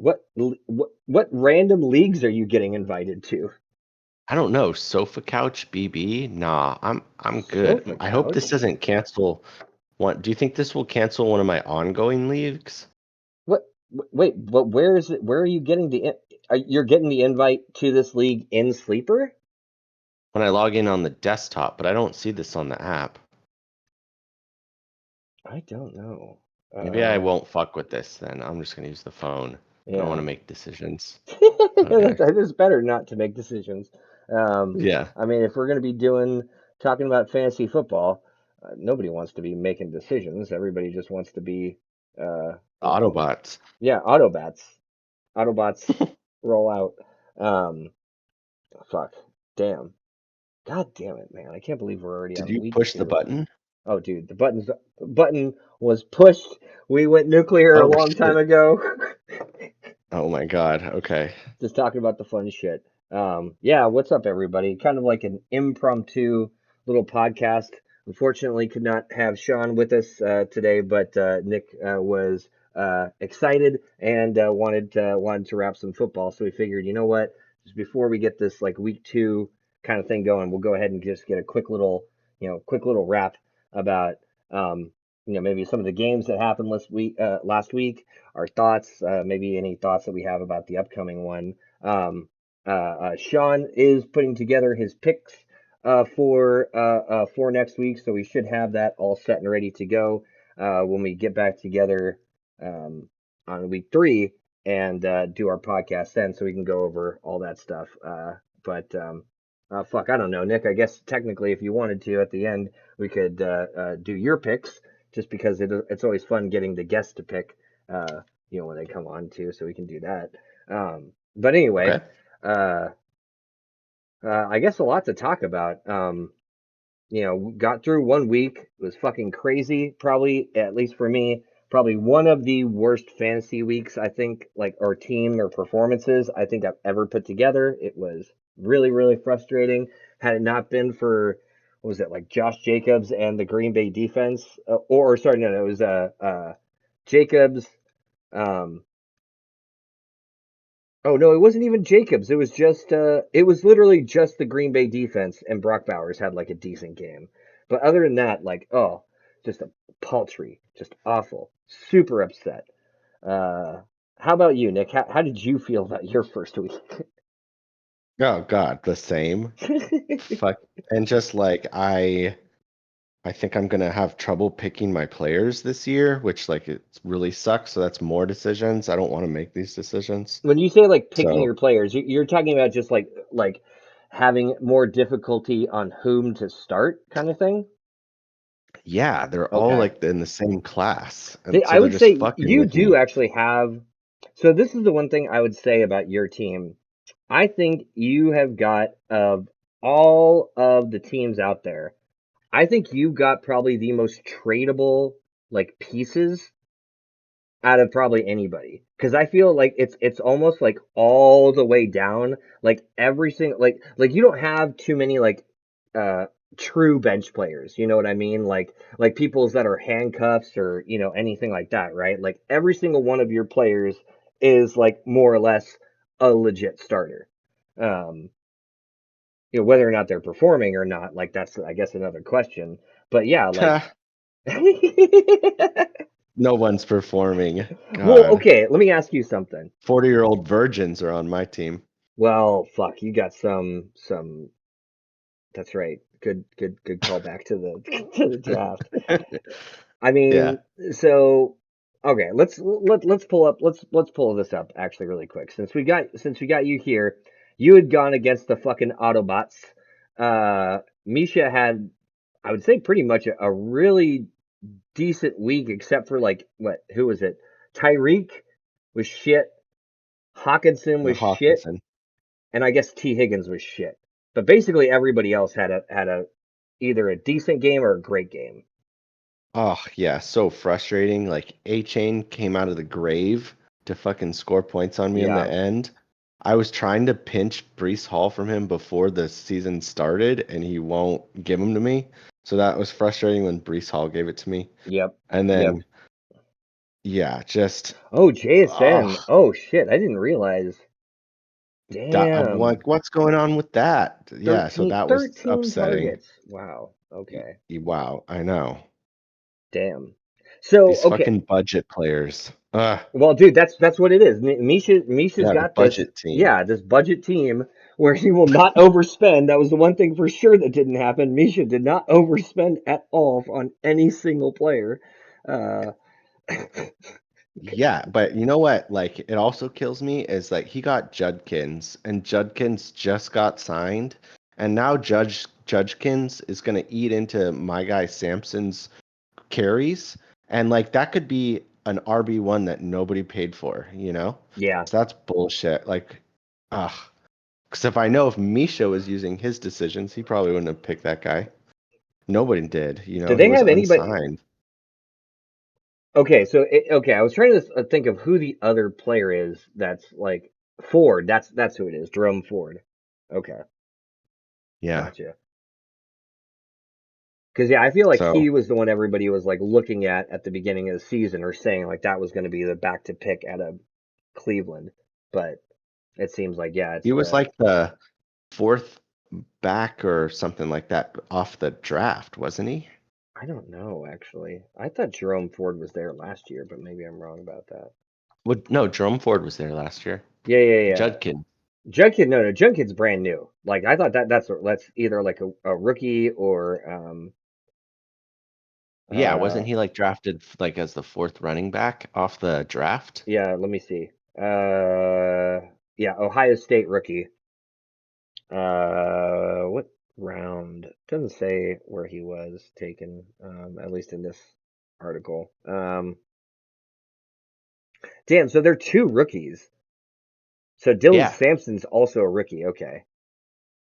what random leagues are you getting invited to? I don't know. Sofa couch BB? Nah, I'm good. Sofa I hope this couch? doesn't cancel one. Do you think this will cancel one of my ongoing leagues? What? Wait, but where is it? Where are you getting you're getting the invite to this league in Sleeper? When I log in on the desktop, but I don't see this on the app. I don't know. Maybe I won't fuck with this then. I'm just gonna use the phone. I don't want Yeah. to make decisions. Okay. That is better not to make decisions. Yeah. I mean, if we're going to be talking about fantasy football, nobody wants to be making decisions. Everybody just wants to be, you know, Autobots. yeah, Autobots roll out. Um, fuck, damn, god damn it, man! I can't believe we're already Did on you week push the 2. button? Oh, dude, the button was pushed. We went nuclear a Oh long time shit. ago. Oh my God. Okay. Just talking about the fun shit. Yeah, what's up, everybody? Kind of like an impromptu little podcast. Unfortunately, could not have Sean with us today, but Nick was excited and wanted to wrap some football. So we figured, you know what? Just before we get this like week 2 kind of thing going, we'll go ahead and just get a quick little wrap about maybe some of the games that happened last week, our thoughts, maybe any thoughts that we have about the upcoming one. Sean is putting together his picks for next week, so we should have that all set and ready to go when we get back together um, on week 3 and do our podcast then, so we can go over all that stuff. But fuck, I don't know, Nick. I guess technically, if you wanted to, at the end, we could do your picks, just because it's always fun getting the guests to pick. When they come on too, so we can do that. But anyway, Okay. uh, I guess a lot to talk about. Got through one week. It was fucking crazy. Probably, at least for me, probably one of the worst fantasy weeks I think, like, or team or performances I think I've ever put together. It was really, really frustrating. Had it not been for, what was it, like Josh Jacobs and the Green Bay defense, or sorry, no, it was Jacobs. Um, Oh no, it wasn't even Jacobs. It was literally just the Green Bay defense, and Brock Bowers had like a decent game. But other than that, like, oh, just a paltry, just awful. Super upset. Uh how about you, Nick? How did you feel about your first week? Oh God, the same. Fuck. And just like I think I'm gonna have trouble picking my players this year, which like it really sucks. So that's more decisions. I don't want to make these decisions. When you say like picking So your players, you're talking about just like having more difficulty on whom to start kind of thing? yeah, they're all Okay. like in the same class, and so I they're would just say fucking you with do me. actually have. So this is the one thing I would say about your team. I think you have got, of all of the teams out there, I think you've got probably the most tradable like pieces out of probably anybody. Because I feel like it's almost like all the way down, like every single, like you don't have too many like uh true bench players. You know what I mean? Like people's that are handcuffs or anything like that, right? Like every single one of your players is like more or less a legit starter. Um, whether or not they're performing or not, like that's, I guess, another question. But yeah, like. No one's performing. Well, God, okay, let me ask you something. 40-year-old virgins are on my team. Well, fuck, you got some. That's right. Good call back to the to the draft. I Yeah. mean, so okay, let's pull this up actually really quick. Since we got you here, you had gone against the fucking Autobots. Misha had, I would say, pretty much a really decent week, except for like what? Who was it? Tyreek was shit. Hawkinson The was shit, Hawkinson. and I guess T Higgins was shit. But basically, everybody else had a either a decent game or a great game. Oh, yeah, so frustrating. Like A Chain came out of the grave to fucking score points on me in the Yeah. end. I was trying to pinch Brees Hall from him before the season started, and he won't give him to me. So that was frustrating when Brees Hall gave it to me. Yep. And Yep. then Yeah, just Oh, JSN. oh, Oh shit, I didn't realize. that I'm Damn. like, what's going on with that? Yeah, so 13, that was 13 upsetting. targets. Wow. Okay. Wow, I know. Damn. So, These okay. fucking budget players. Well, dude, that's what it is. Misha's Yeah, the got this, budget team. yeah, this budget team where he will not overspend. That was the one thing for sure that didn't happen. Misha did not overspend at all on any single player. Uh, Yeah, but you know what? Like, it also kills me is like he got Judkins, and Judkins just got signed, and now Judkins is gonna eat into my guy Sampson's carries, and like that could be an RB1 that nobody paid for, you know? yeah. So that's bullshit. Like, ugh. Because if Misha was using his decisions, he probably wouldn't have picked that guy. Nobody did, you Do know, he they was have anybody? unsigned. Okay, so okay, I was trying to think of who the other player is. That's like Ford. That's who it is. Jerome Ford. Okay, Yeah. gotcha. Because yeah, I feel like So he was the one everybody was like looking at the beginning of the season, or saying like that was going to be the back to pick out of Cleveland. But it seems like yeah, it's he was the like the fourth back or something like that off the draft, wasn't he? I don't know actually. I thought Jerome Ford was there last year, but maybe I'm wrong about that. Would no, Jerome Ford was there last year. Yeah, yeah, yeah. Judkins. Jughead, no, Jughead's brand new. Like I thought that's either like a rookie or Yeah, uh wasn't he like drafted like as the fourth running back off the draft? yeah, let me see. Yeah, Ohio State rookie. What round? Doesn't say where he was taken, at least in this article. Damn, so they're two rookies. So Dylan Yeah, Sampson's also a rookie. Okay.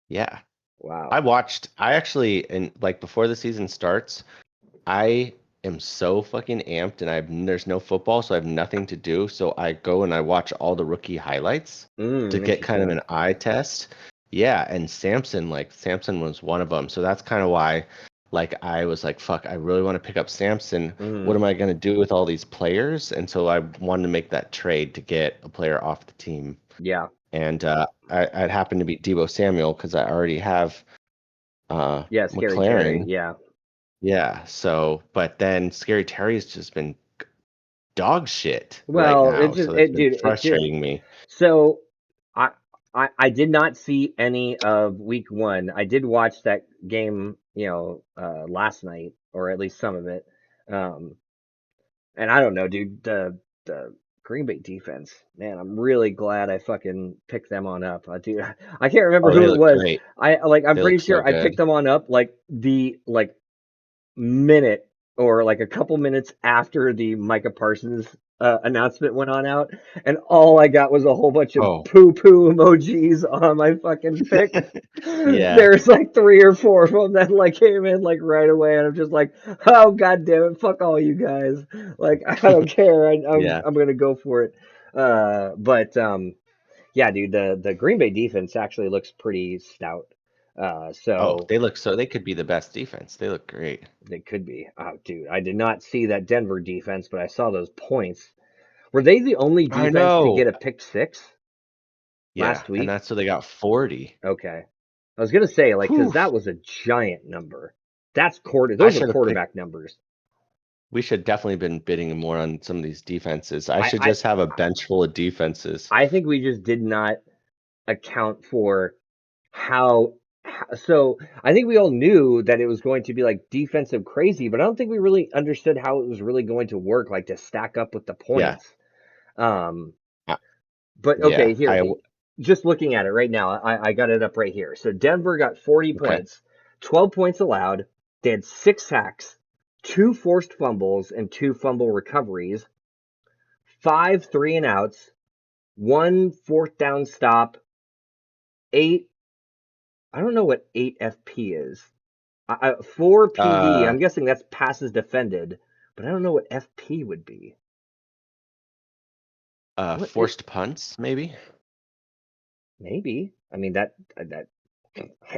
yeah. Wow. I actually, and like before the season starts, I am so fucking amped and there's no football, so I have nothing to do. So I go and I watch all the rookie highlights to get kind of Interesting. an eye test. Yeah, and Samson was one of them. So that's kind of why like I was like, fuck, I really want to pick up Samson. What Mm, am I going to do with all these players? And so I wanted to make that trade to get a player off the team. yeah. And I'd happen to be Debo Samuel because I already have Yeah, Scary Terry. McLaren. Yeah. Yeah, so but then Scary Terry's just been dog shit right Well, now, so that's been dude, it just frustrating me. so I, I did not see any of week one. I did watch that game, last night, or at least some of it. Um, and I don't know, dude, the Green Bay defense, man, I'm really glad I fucking picked them on up. Dude, I can't remember Oh, who they it look was. great. I'm They pretty look so sure I good. picked them on up like the minute or like a couple minutes after the Micah Parsons announcement went on out, and all I got was a whole bunch of Oh, poo poo emojis on my fucking pick. yeah, There's like three or four of them that like came in like right away, and I'm just like, oh god damn it, fuck all you guys. Like I don't care, yeah. I'm gonna go for it. But yeah, dude, the Green Bay defense actually looks pretty stout. Oh, So they could be the best defense. They look great. they could be. Oh, dude, I did not see that Denver defense, but I saw those points. Were they the only I defense to know. get a pick six Yeah, last and week? that's so they got 40. Okay. I was gonna say, like, because Whew. that was a giant number. That's quarter. I Those are should have picked quarterback numbers. we should definitely been bidding more on some of these defenses. I I, should I, just have a bench full of defenses. I think we just did not account for how. So I think we all knew that it was going to be like defensive crazy, but I don't think we really understood how it was really going to work, like to stack up with the Yeah. points. Um, uh, But okay, Yeah. here, just looking at it right now, I got it up right here. So Denver got 40 Okay. points, 12 points allowed. They had six sacks, two forced fumbles, and two fumble recoveries, five three and outs, one fourth down stop, eight. I don't know what 8 FP is. Four PD. Uh I'm guessing that's passes defended, but I don't know what FP would be. What? forced punts, maybe? Maybe. I mean that.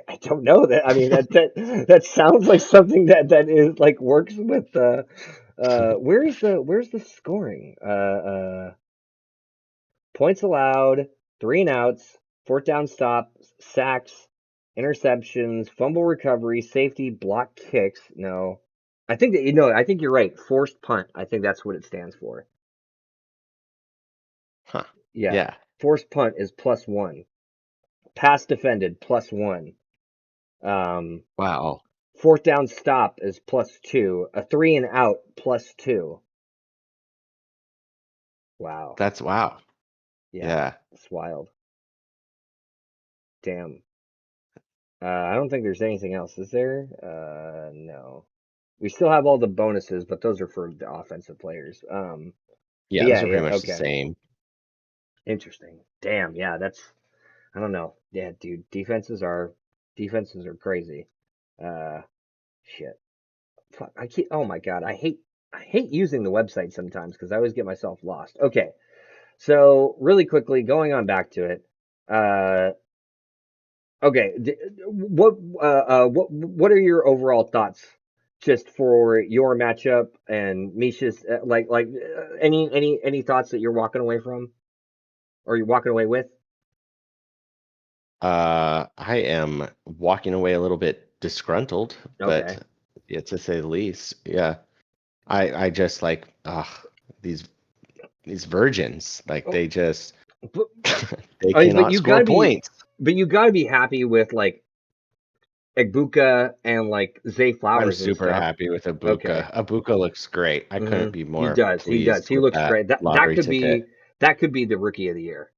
I don't know that. I mean, that sounds like something that is like works with where's the scoring? Points allowed, three and outs, fourth down stops, sacks, interceptions, fumble recovery, safety, block kicks. No, I think that I think you're right. Forced punt. I think that's what it stands for. Huh. Yeah, Yeah. forced punt is +1. Pass defended +1. Um, Wow. Fourth down stop is +2. A three and out +2. Wow. That's wow. Yeah, Yeah. it's wild. Damn. I don't think there's anything else, is there? No. We still have all the bonuses, but those are for the offensive players. But Yeah, those yeah, are yeah, pretty much the okay. same. Interesting. Damn, yeah, that's I don't know. Yeah, dude, defenses are crazy. Uh, shit. Fuck. Oh my God, I hate using the website sometimes because I always get myself lost. Okay. So really quickly, going on back to it. Uh, okay, what are your overall thoughts just for your matchup and Misha's any thoughts that you're walking away from or you're walking away with? I am walking away a little bit disgruntled, but Okay. yeah, to say the least. Yeah. I just like these these virgins, like Oh, they just but, they I mean, cannot score points. but you gotta be happy with like Egbuka and like Zay I'm Flowers and super stuff. happy with Okay. Abuka. Abuka looks great. I couldn't be He more does. He does. pleased He with looks that great. lottery ticket. That could be the rookie of the year.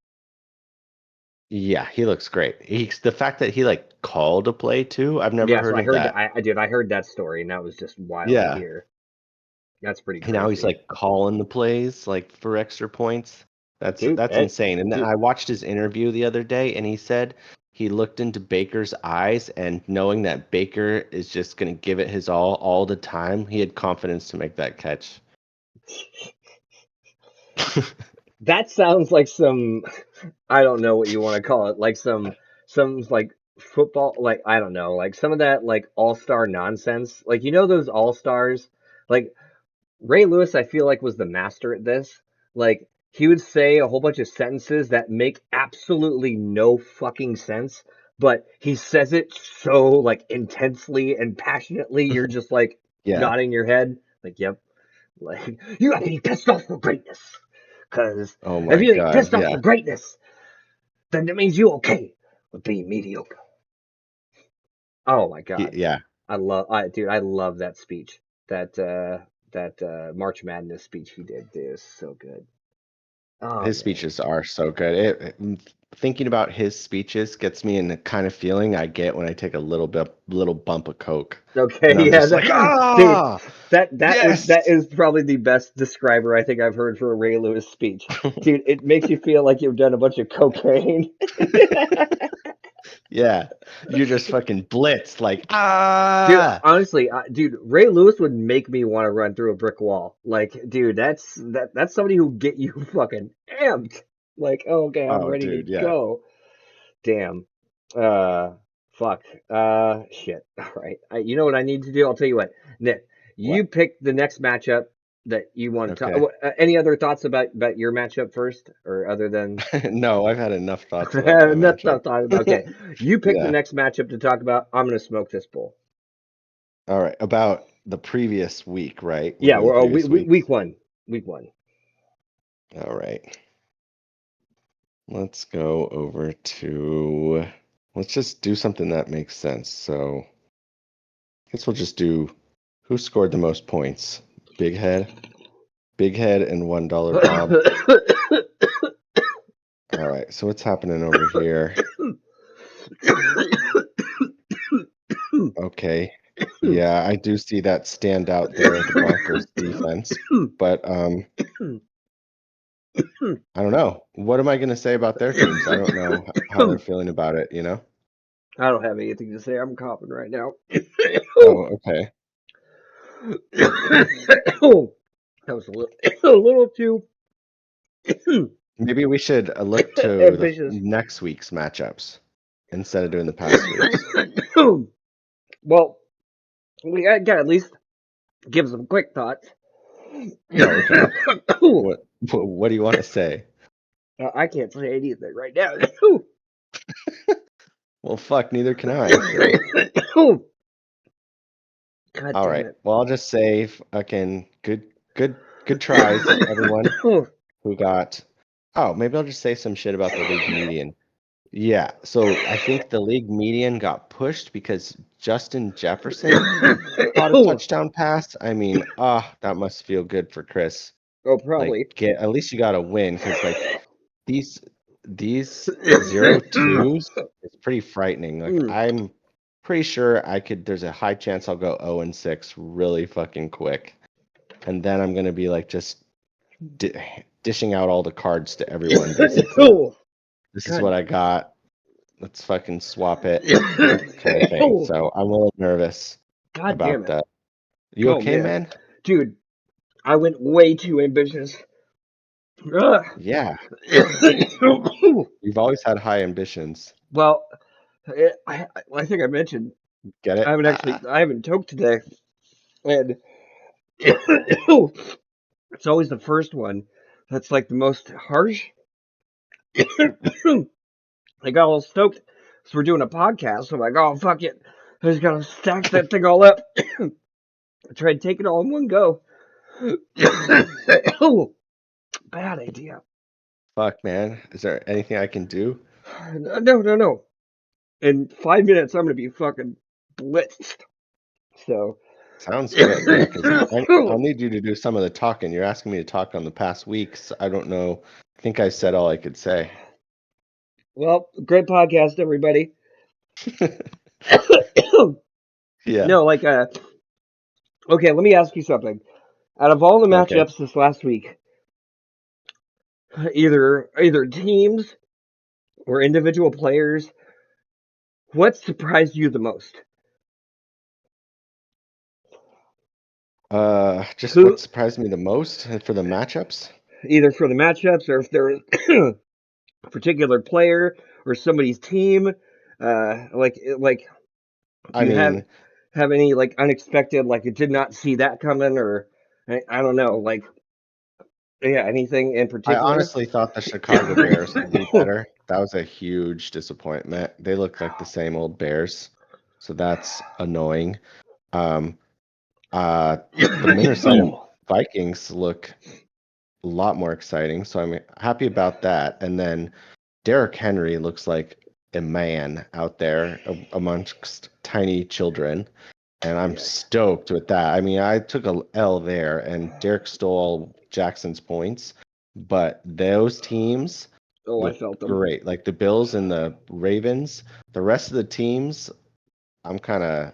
Yeah, he looks great. He's the fact that he like called a play too. I've never Yeah, so heard I of heard that. that. I did. I heard that story, and that was just wild to Yeah. hear. That's pretty And now he's crazy, like calling the plays like for extra points. dude. That's insane. And then Dude, I watched his interview the other day and he said he looked into Baker's eyes and knowing that Baker is just going to give it his all the time, he had confidence to make that catch. that sounds like some. I don't know what you want to call it. Like some like football. Like I don't know. Like some of that like all star nonsense. Like those all stars. Like Ray Lewis, I feel like was the master at this. Like he would say a whole bunch of sentences that make absolutely no fucking sense, but he says it so like intensely and passionately. You're just like Yeah. nodding your head, like, "Yep." Like you gotta be pissed off for greatness, because Oh if my you ain't God. pissed off Yeah. for greatness, then that means you okay with being mediocre. Oh my god, Yeah. dude, I love that speech. That March Madness speech he did, dude, is so good. Oh His man. speeches are so good. Thinking about his speeches gets me in the kind of feeling I get when I take a little bump of Coke. Okay, And I'm yeah, just like, dude, ah, yes. that is probably the best describer I think I've heard for a Ray Lewis speech. Dude, it makes you feel like you've done a bunch of cocaine. Yeah. You're just fucking blitzed, like, Dude, ah. honestly, dude, Ray Lewis would make me want to run through a brick wall. Like, dude, that's somebody who get you fucking amped. Like, oh, okay, I'm Oh, ready to dude, yeah. go. Damn. Fuck. Shit. All right. You know what I need to do? I'll tell you what, Nick. You What? pick the next matchup that you want to talk. Okay. Any other thoughts about your matchup first, or other than No, I've had enough thoughts about my enough matchup. stuff talking about? Okay, you pick the Yeah. next matchup to talk about. I'm gonna smoke this bull. All right. About the previous week, right? We're Yeah, doing the we're previous weeks. week one. Week one. All right. Let's go over to, let's just do something that makes sense. So I guess we'll just do who scored the most points? Big Head, Big Head, and $1 Bob. All right. So what's happening over here? Okay. Yeah, I do see that stand out there, the Broncos defense. But I don't know. What am I going to say about their teams? I don't know how they're feeling about it, you know? I don't have anything to say. I'm coughing right now. Oh, okay. Oh, that was a little too Maybe we should look to the ambitious. next week's matchups. instead of doing the past weeks. Well, we gotta at least give some quick thoughts. Yeah, okay. What do you want to say? I can't say anything right now. Well, fuck, neither can I. So, God all damn right. it. Well, I'll just say fucking good tries, everyone who got. Oh, maybe I'll just say some shit about the league median. Yeah, so I think the league median got pushed because Justin Jefferson caught a touchdown pass. I mean, that must feel good for Chris. Oh, Like, probably. at least you got a win because like these these 0-2s is pretty frightening. Like, Mm. I'm pretty sure I could. There's a high chance I'll go 0-6 really fucking quick, and then I'm gonna be like just dishing out all the cards to everyone. Basically, this is what God. I got. Let's fucking swap it, kind of thing. So I'm a little nervous God damn about it. that. You Oh, okay, man. man? Dude, I went way too ambitious. Ugh. Yeah, you've always had high ambitions. Well, I think I mentioned Get I it? haven't actually I haven't toked today, and it's always the first one that's like the most harsh. I got all stoked, so we're doing a podcast. So I'm like, oh fuck it, I just gotta stack that thing all up. I tried to take it all in one go. Oh, bad idea. Fuck, man. Is there anything I can do? No, no, no. In 5 minutes, I'm gonna be fucking blitzed. So, Sounds good. Yeah, because I'll need you to do some of the talking. You're asking me to talk on the past weeks. I don't know. I think I said all I could say. well, great podcast, everybody. Yeah. No, like, okay, let me ask you something. Out of all the Okay. matchups this last week, either teams or individual players, what surprised you the most? Just what Who, surprised me the most for the matchups? either for the matchups or if there's a particular player or somebody's team, like, do I you mean, have any like unexpected, like, you did not see that coming, or I don't know, like, yeah, anything in I particular? honestly thought the Chicago Bears would be better. That was a huge disappointment. They look like the same old Bears, so that's annoying. Um, the Minnesota Vikings look a lot more exciting, so I'm happy about that. And then Derrick Henry looks like a man out there amongst tiny children, and I'm Yeah. stoked with that. I mean, I took a L there, and Derrick stole Jackson's points, but those teams Oh, I look felt them. great. Like the Bills and the Ravens, the rest of the teams, I'm kind of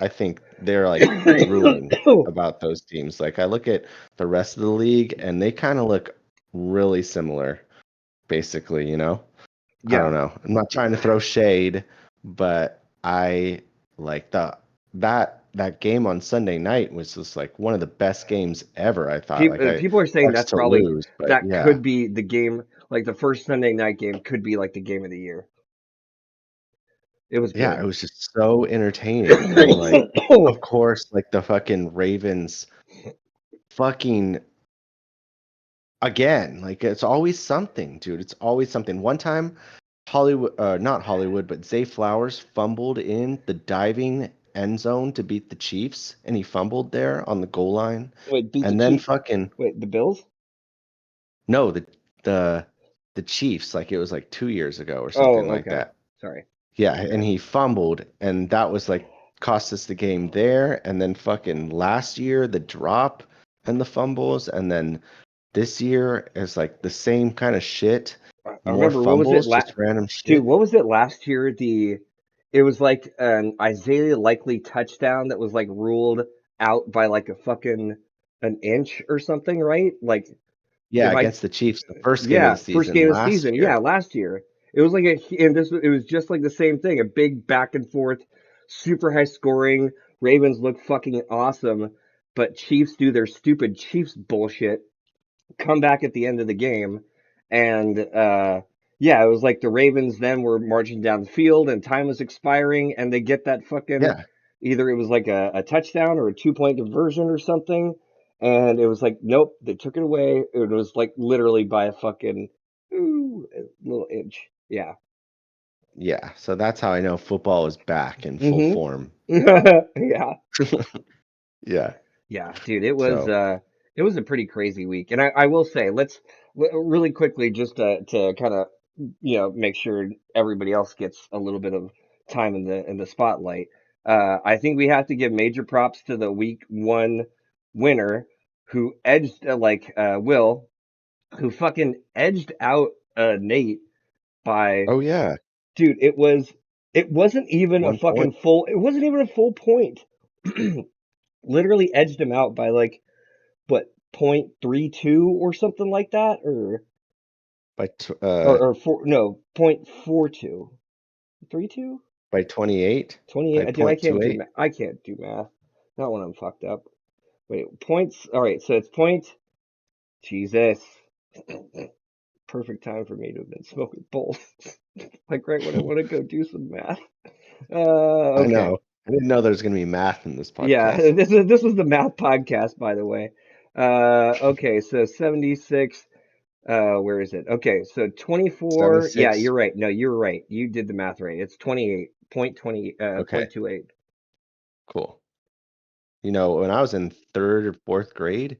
I think they're like drooling about those teams. Like I look at the rest of the league and they kind of look really similar, basically, you know? I Yeah. don't know. I'm not trying to throw shade, but I like that game on Sunday night was just like one of the best games ever, I thought. Like I People are saying sucks that's to probably lose, but that yeah. could be the game, like the first Sunday night game could be like the game of the year. It was Yeah, it good. was just so entertaining. And like of course, like the fucking Ravens fucking again, like it's always something, dude. It's always something. One time, Hollywood, not Hollywood, but Zay Flowers fumbled in the diving end zone to beat the Chiefs, and he fumbled there on the goal line. Wait, beat the And then Chief? fucking Wait, the Bills? no, the the Chiefs, like it was like 2 years ago or something Oh, like okay. that. Sorry. Yeah, Okay. and he fumbled, and that was like cost us the game there. And then fucking last year, the drop and the fumbles, and then this year is like the same kind of shit. I More remember what was it fumbles, just random dude, shit. what was it last year? It was like an Isaiah Likely touchdown that was like ruled out by like a fucking an inch or something, right? Like Yeah, if I against the Chiefs, the first game of the yeah, first season game of the last season. year. Yeah, last year. It was like it was just like the same thing, a big back and forth, super high scoring. Ravens look fucking awesome, but Chiefs do their stupid Chiefs bullshit, come back at the end of the game, and Yeah, it was like the Ravens then were marching down the field and time was expiring and they get that fucking Yeah, either it was like a touchdown or a 2 point conversion or something. And it was like, nope, they took it away. It was like literally by a fucking a little inch. Yeah. yeah. So that's how I know football is back in full hmm form. Yeah. Yeah. Yeah, dude, So, it was a pretty crazy week. And I will say, really quickly just to kind of make sure everybody else gets a little bit of time in the spotlight. I think we have to give major props to the week one winner who edged Will, who fucking edged out Nate by oh yeah, dude, it wasn't even a 1 point fucking full it wasn't even a full point. Literally edged him out by like what 0.32 or something like that by or four no 0.42 32 by 28 by 28 dude point two eight. I can't do math not when I'm fucked up wait points all right so it's point Jesus perfect time for me to have been smoking bowls like right when I want to go do some math I okay know. I didn't know there was gonna be math in this yeah podcast. this was the math podcast by the way okay so 76. Where is it? Okay, so 24. Yeah, 76. you're right. No, you're right. You did the math right. It's 28. Point 20, Okay, point 28. cool. When I was in third or fourth grade,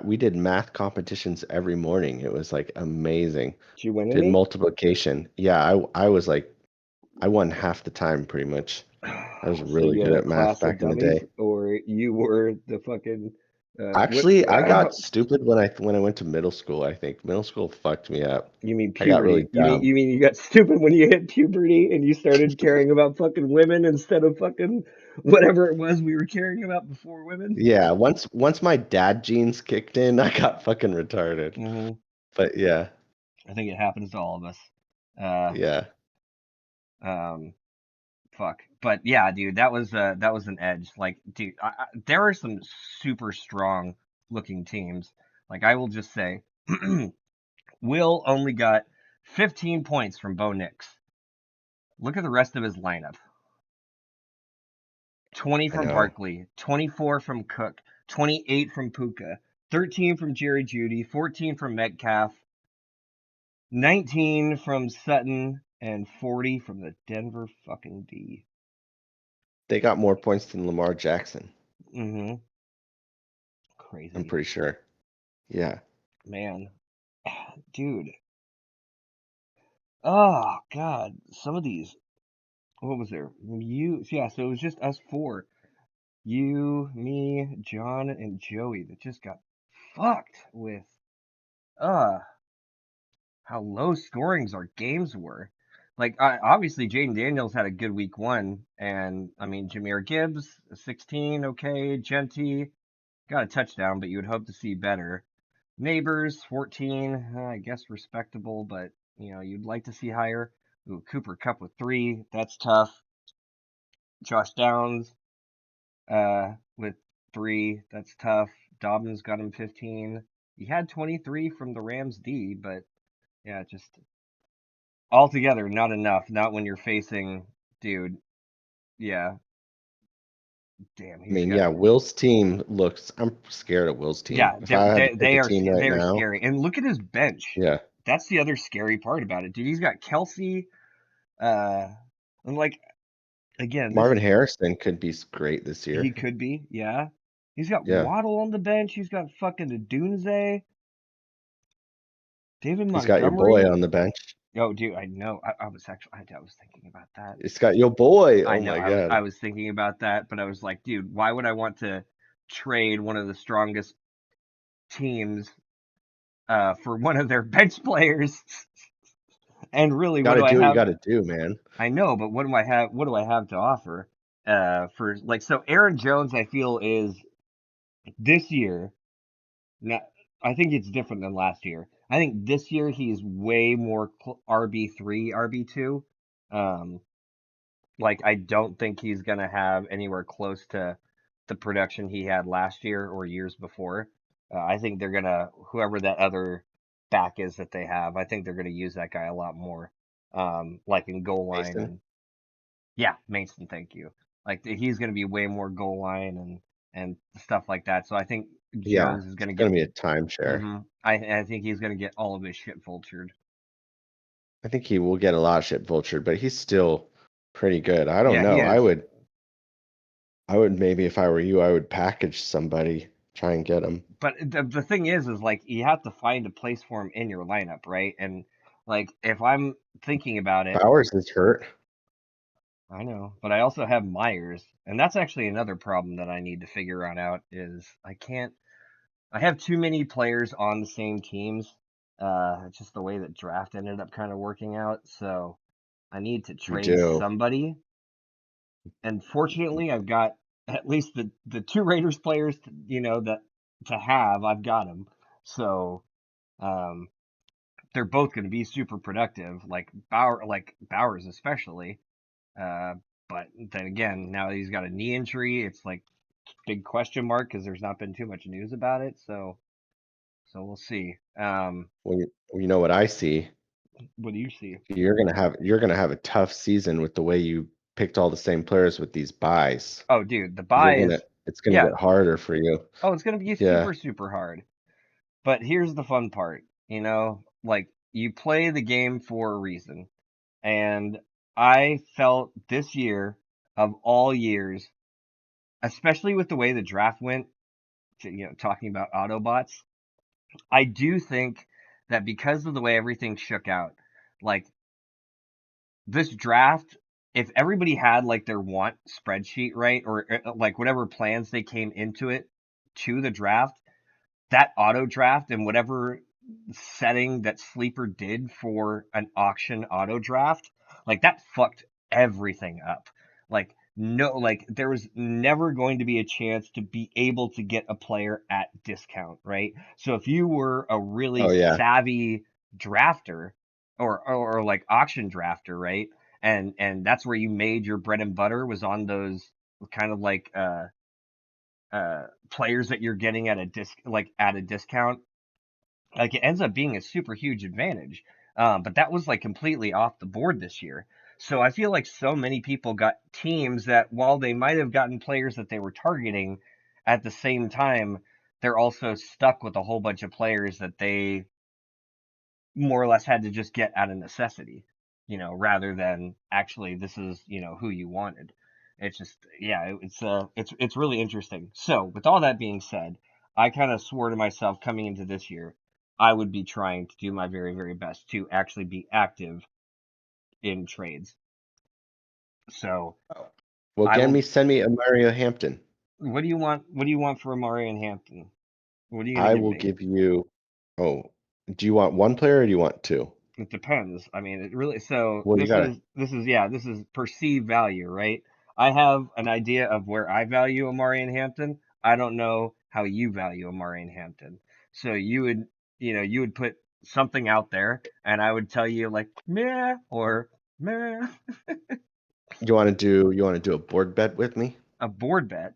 we did math competitions every morning. It was like amazing. Did you win Did any? multiplication. Yeah, I was like, I won half the time pretty much. I was So really you good had a at math class of back in the dummies, day. or you were the fucking what? Actually, I got stupid when I went to middle school, I think. Middle school fucked me up. You mean I got really puberty? dumb. You mean you got stupid when you hit puberty and you started caring about fucking women instead of fucking whatever it was we were caring about before women? Yeah, once my dad genes kicked in, I got fucking retarded. hmm But yeah, I think it happens to all of us. Uh, yeah. um, Fuck. But yeah, dude, that was an edge. Like, dude, there are some super strong looking teams. Like, I will just say, Will only got 15 points from Bo Nix. Look at the rest of his lineup. 20 I from know. Barkley, 24 from Cook, 28 from Puka, 13 from Jerry Judy, 14 from Metcalf, 19 from Sutton, and 40 from the Denver fucking D. They got more points than Lamar Jackson, Mm-hmm. I'm Crazy. pretty sure. Yeah. Man. Dude, oh God, some of these. What was there? Yeah. So it was just us four. You, me, John, and Joey that just got fucked with. Uh, how low scorings our games were. Like, obviously, Jaden Daniels had a good week one, and I mean, Jameer Gibbs, 16, okay. Genty got a touchdown, but you would hope to see better. Neighbors, 14, I guess respectable, but you'd like to see higher. Ooh, Cooper Cup with 3, that's tough. Josh Downs with 3, that's tough. Dobbins got him 15. He had 23 from the Rams D, but yeah, just altogether not enough. Not when you're facing, dude. Yeah, damn, I he's mean, got. yeah, Will's team looks, I'm scared of Will's team. Yeah, If I had to pick a team right they are now, scary. And look at his bench. yeah. That's the other scary part about it, dude. He's got Kelsey. Uh, and like again, this Marvin Harrison could be great this he year. could be. Yeah, he's got Yeah. Waddle on the bench. He's got fucking Dunze, David He's got your boy Montgomery. on the bench. Oh, dude, I know. I was thinking about that. He's got your boy. I Oh know. my God. I was thinking about that, but I was like, dude, why would I want to trade one of the strongest teams for one of their bench players? And really, what Got to do I do what you have? got to do, man. I know, but what do I have? What do I have to offer? For like, so Aaron Jones, I feel is this year. Now, I think it's different than last year. I think this year he's way more RB3, RB2. Um, like I don't think he's gonna have anywhere close to the production he had last year or years before. I think they're gonna whoever that other back is that they have. I think they're going to use that guy a lot more, like in goal line Mason. and yeah, Mason. Thank you. Like he's going to be way more goal line and stuff like that. So I think Yeah, Jones is it's going to going get. to be a timeshare. I think he's going to get all of his shit vultured. I think he will get a lot of shit vultured, but he's still pretty good. I don't Yeah, he know. is. I would maybe if I were you, I would package somebody, try and get him. But the thing is like you have to find a place for him in your lineup, right? And like if I'm thinking about it, Bowers is hurt. I know, but I also have Myers, and that's actually another problem that I need to figure out is I can't. I have too many players on the same teams. Just the way that draft ended up kind of working out, so I need to You trade do. somebody. And fortunately, I've got at least the two Raiders players, that to have. I've got them, so um, they're both going to be super productive. Like Bowers especially. Uh, but then again, now he's got a knee injury. It's like big question mark because there's not been too much news about it. So we'll see. Well, you know what I see? What do you see? You're gonna have a tough season with the way you picked all the same players with these buys. Oh, dude, the You're buy gonna is it's gonna yeah. get harder for you. Oh, it's gonna be Yeah. super super hard. But here's the fun part. Like you play the game for a reason, and I felt this year of all years, especially with the way the draft went, talking about Autobots. I do think that because of the way everything shook out, like this draft, if everybody had like their want spreadsheet right, or like whatever plans they came into it to the draft, that auto draft and whatever setting that Sleeper did for an auction auto draft, like that fucked everything up. Like no, like there was never going to be a chance to be able to get a player at discount, right? So if you were a really Oh yeah. savvy drafter or like auction drafter, right? And that's where you made your bread and butter was on those kind of like players that you're getting at a discount, like it ends up being a super huge advantage. But that was like completely off the board this year. So I feel like so many people got teams that while they might have gotten players that they were targeting, at the same time they're also stuck with a whole bunch of players that they more or less had to just get out of necessity, rather than actually this is, who you wanted. It's just, yeah, it's really interesting. So, with all that being said, I kind of swore to myself coming into this year, I would be trying to do my very, very best to actually be active in trades. So, Well, I get will. me send me a Mario Hampton. What do you want? What do you want for Amari and Hampton? What are you gonna I give will me? give you. Oh, do you want one player or do you want two? It depends. I mean, it really. So Well, you gotta. this is perceived value, right? I have an idea of where I value Amari and Hampton. I don't know how you value Amari and Hampton. So you would put something out there, and I would tell you like meh or meh. You want to do a board bet with me? A board bet.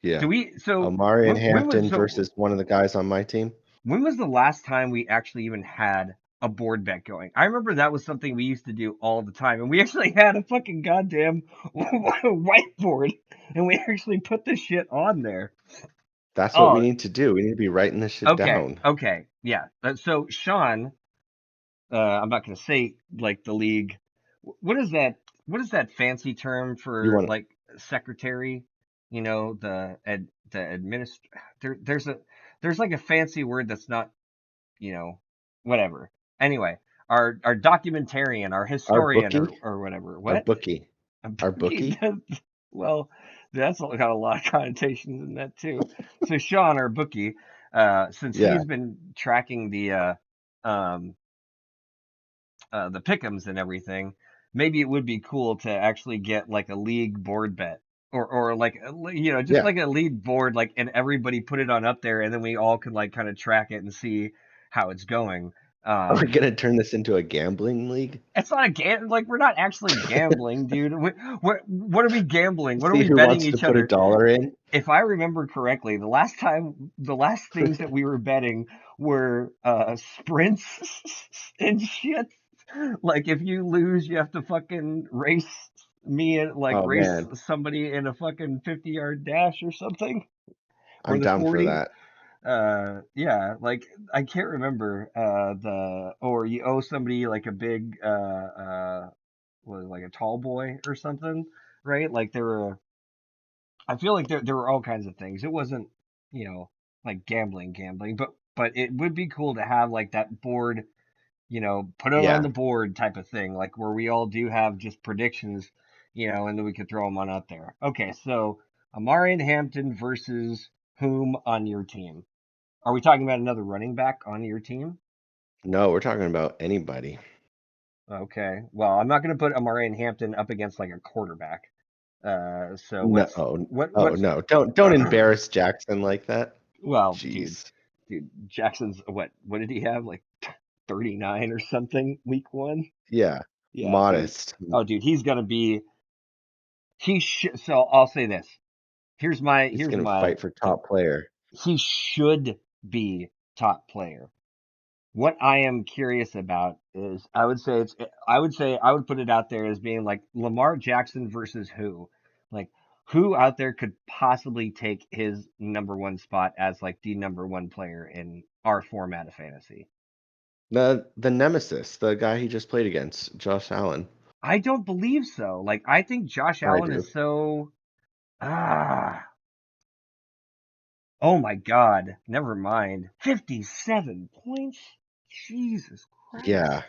Yeah. Do we? So Omari and when was Hampton so versus one of the guys on my team. when was the last time we actually even had a board bet going? I remember that was something we used to do all the time, and we actually had a fucking goddamn whiteboard, and we actually put this shit on there. That's what we Oh, need to do. We need to be writing this shit okay, down. okay, yeah. So Sean, I'm not gonna say like the league. What is that? What is that fancy term You for want like secretary? The administ. There's like a fancy word that's not you know, whatever. Anyway, our documentarian, our our historian, bookie? or whatever. Our What? bookie. A Our bookie bookie? does. Well, that's got a lot of connotations in that too. So Sean, our bookie, since Yeah. he's been tracking um the pick'ems and everything, maybe it would be cool to actually get like a league board bet. Or like just Yeah. like a league board, like and everybody put it on up there, and then we all could like kind of track it and see how it's going. Are we Um, gonna turn this into a gambling league? it's not a like we're not actually gambling, dude. What are we gambling? What are See we who betting wants to each put a other? dollar in? If I remember correctly, the last things that we were betting were sprints and shit. Like if you lose, you have to fucking race Oh race man, somebody in a fucking 50-yard dash or something or I'm the down for 40. that. Yeah, like I can't remember the or you owe somebody like a big was it, like a tall boy or something, right? Like there were I feel like there were all kinds of things. It wasn't, you know, like gambling, but it would be cool to have like that board, put it on Yeah. the board type of thing, like where we all do have just predictions, and then we could throw them on out there. Okay, so Amari and Hampton versus whom on your team? Are we talking about another running back on your team? No, we're talking about anybody. Okay, well, I'm not going to put Amari and Hampton up against like a quarterback. So No, oh what's no, don't embarrass Jackson like that. well, Jeez. dude, Jackson's what did he have? Like 39 or something week one? Yeah, Yeah, dude. modest. Oh, dude, he's gonna be he should so I'll say this. Here's my He's here's gonna my fight for thing. top player. He should be top player. What I am curious about is I would put it out there as being like Lamar Jackson versus who? Like who out there could possibly take his number one spot as like the number one player in our format of fantasy? The nemesis, the guy he just played against, Josh Allen. I don't believe so. Like I think Josh I Allen do. is so ah oh my God. Never mind. 57 points? Jesus Christ. Yeah.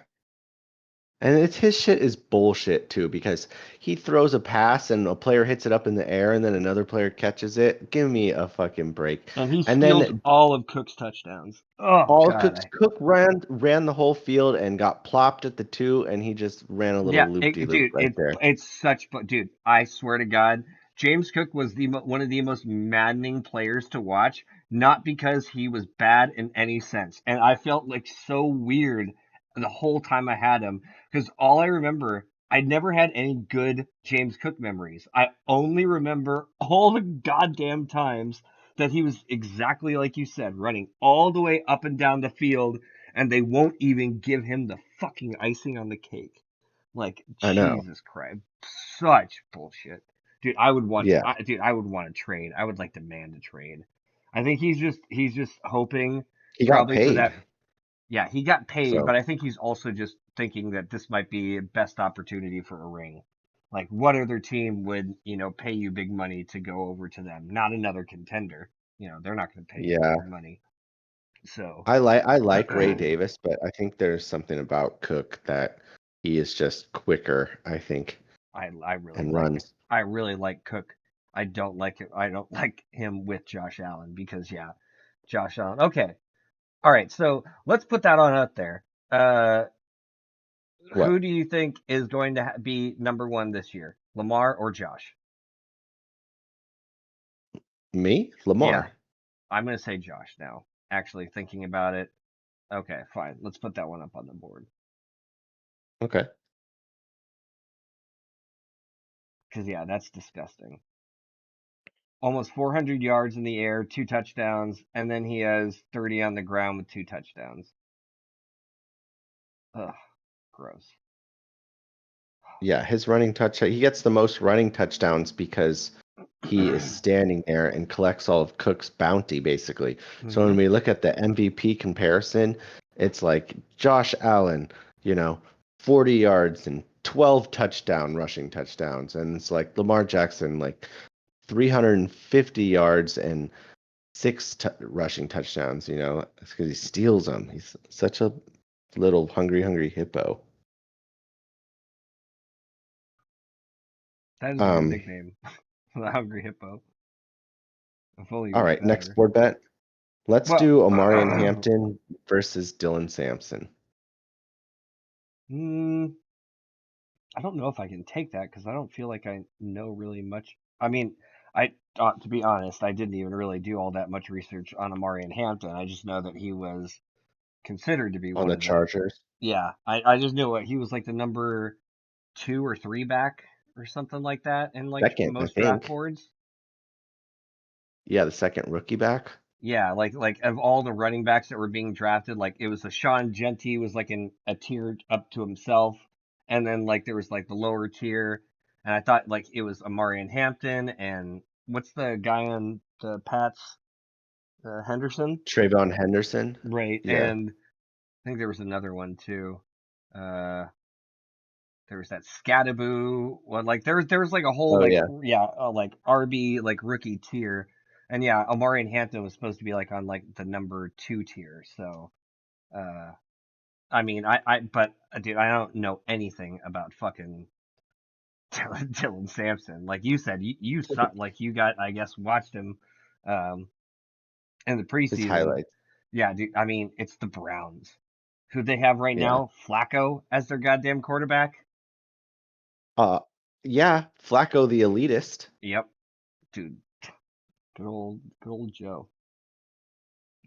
And his shit is bullshit too because he throws a pass and a player hits it up in the air and then another player catches it. Give me a fucking break. And he And steals then all of Cook's touchdowns. Oh all God, Cook's Cook ran the whole field and got plopped at the two and he just ran a yeah, little loop-de-loop dude, right there. it's such, but dude, I swear to God, James Cook was one of the most maddening players to watch, not because he was bad in any sense, and I felt like so weird the whole time I had him because all I remember, I never had any good James Cook memories. I only remember all the goddamn times that he was exactly like you said, running all the way up and down the field, and they won't even give him the fucking icing on the cake. Like I know. Jesus Christ, such bullshit, dude. Yeah. I would want to trade. I would like demand a trade. I think he's just hoping He got probably for paid. that. Yeah, he got paid, So, but I think he's also just thinking that this might be a best opportunity for a ring. Like, what other team would pay you big money to go over to them? Not another contender. They're not going to pay you that yeah. big money. So I like Ray Davis, but I think there's something about Cook that he is just quicker, I think, I really and like runs. I really like Cook. I don't like it. I don't like him with Josh Allen because yeah, Josh Allen. Okay, all right. So let's put that on out there. Uh, who What? do you think is going to be number one this year, Lamar or Josh? Me? Yeah, Lamar. I'm gonna say Josh now. Actually, thinking about it. Okay, fine. Let's put that one up on the board Okay. because yeah, that's disgusting. Almost 400 yards in the air, two touchdowns, and then he has 30 on the ground with two touchdowns. Ugh, gross. Yeah, his running touch, he gets the most running touchdowns because he is standing there and collects all of Cook's bounty, basically. So when Hmm. we look at the MVP comparison, it's like Josh Allen, you know, 40 yards and 12 touchdown rushing touchdowns. And it's like Lamar Jackson, like 350 yards and six rushing touchdowns, it's because he steals them. He's such a little hungry hippo. That is a good Um, nickname. The Hungry Hippo. If only you all were right, next fatter. board bet. Let's Well, do Omari and Hampton versus Dylan Sampson. mm, I don't know if I can take that because I don't feel like I know really much. I mean, to be honest, I didn't even really do all that much research on Amari and Hampton. I just know that he was. considered to be on one the of the. Chargers. Yeah, I just knew he was like the number 2 or 3 back or something like that in like Second, I most draft think. boards. Yeah, the second rookie back. Yeah, like of all the running backs that were being drafted, like it was a Sean Genty was like in a tier up to himself, and then like there was like the lower tier, and I thought like it was Amarian Hampton and what's the guy on the Pats, Henderson, Trayvon Henderson. right? Yeah. And I think there was another one too. Uh, there was that Scadaboo. Well, like there was like a whole Oh like yeah. yeah like RB like rookie tier, and yeah, Amarian Hampton was supposed to be like on like the number 2 tier, so. Uh, I mean, but dude, I don't know anything about fucking Dylan Sampson. Like you said, you saw, like you got, I guess, watched him, um, in the His preseason. highlights. Yeah, dude. I mean, it's the Browns, who they have right Yeah. now, Flacco as their goddamn quarterback. Uh, yeah, Flacco the elitist. Yep, dude. Good old Joe.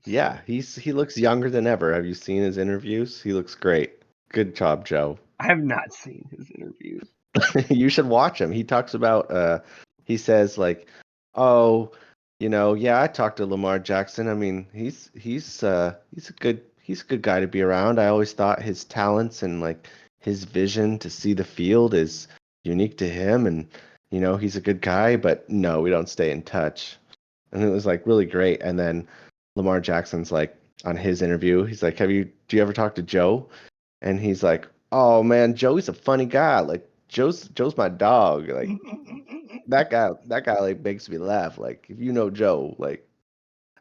Yeah, So he looks younger than ever. Have you seen his interviews? He looks great. Good job, Joe. I have not seen his interviews. You should watch him. He talks about he says like, "Oh, yeah, I talked to Lamar Jackson. I mean, he's a good guy to be around. I always thought his talents and like his vision to see the field is unique to him and he's a good guy, but no, we don't stay in touch." And it was like really great. And then Lamar Jackson's like on his interview, he's like, do you ever talk to Joe?" And he's like, "Oh man, Joey's a funny guy. Like Joe's my dog. Like that guy like makes me laugh. Like if you know Joe, like."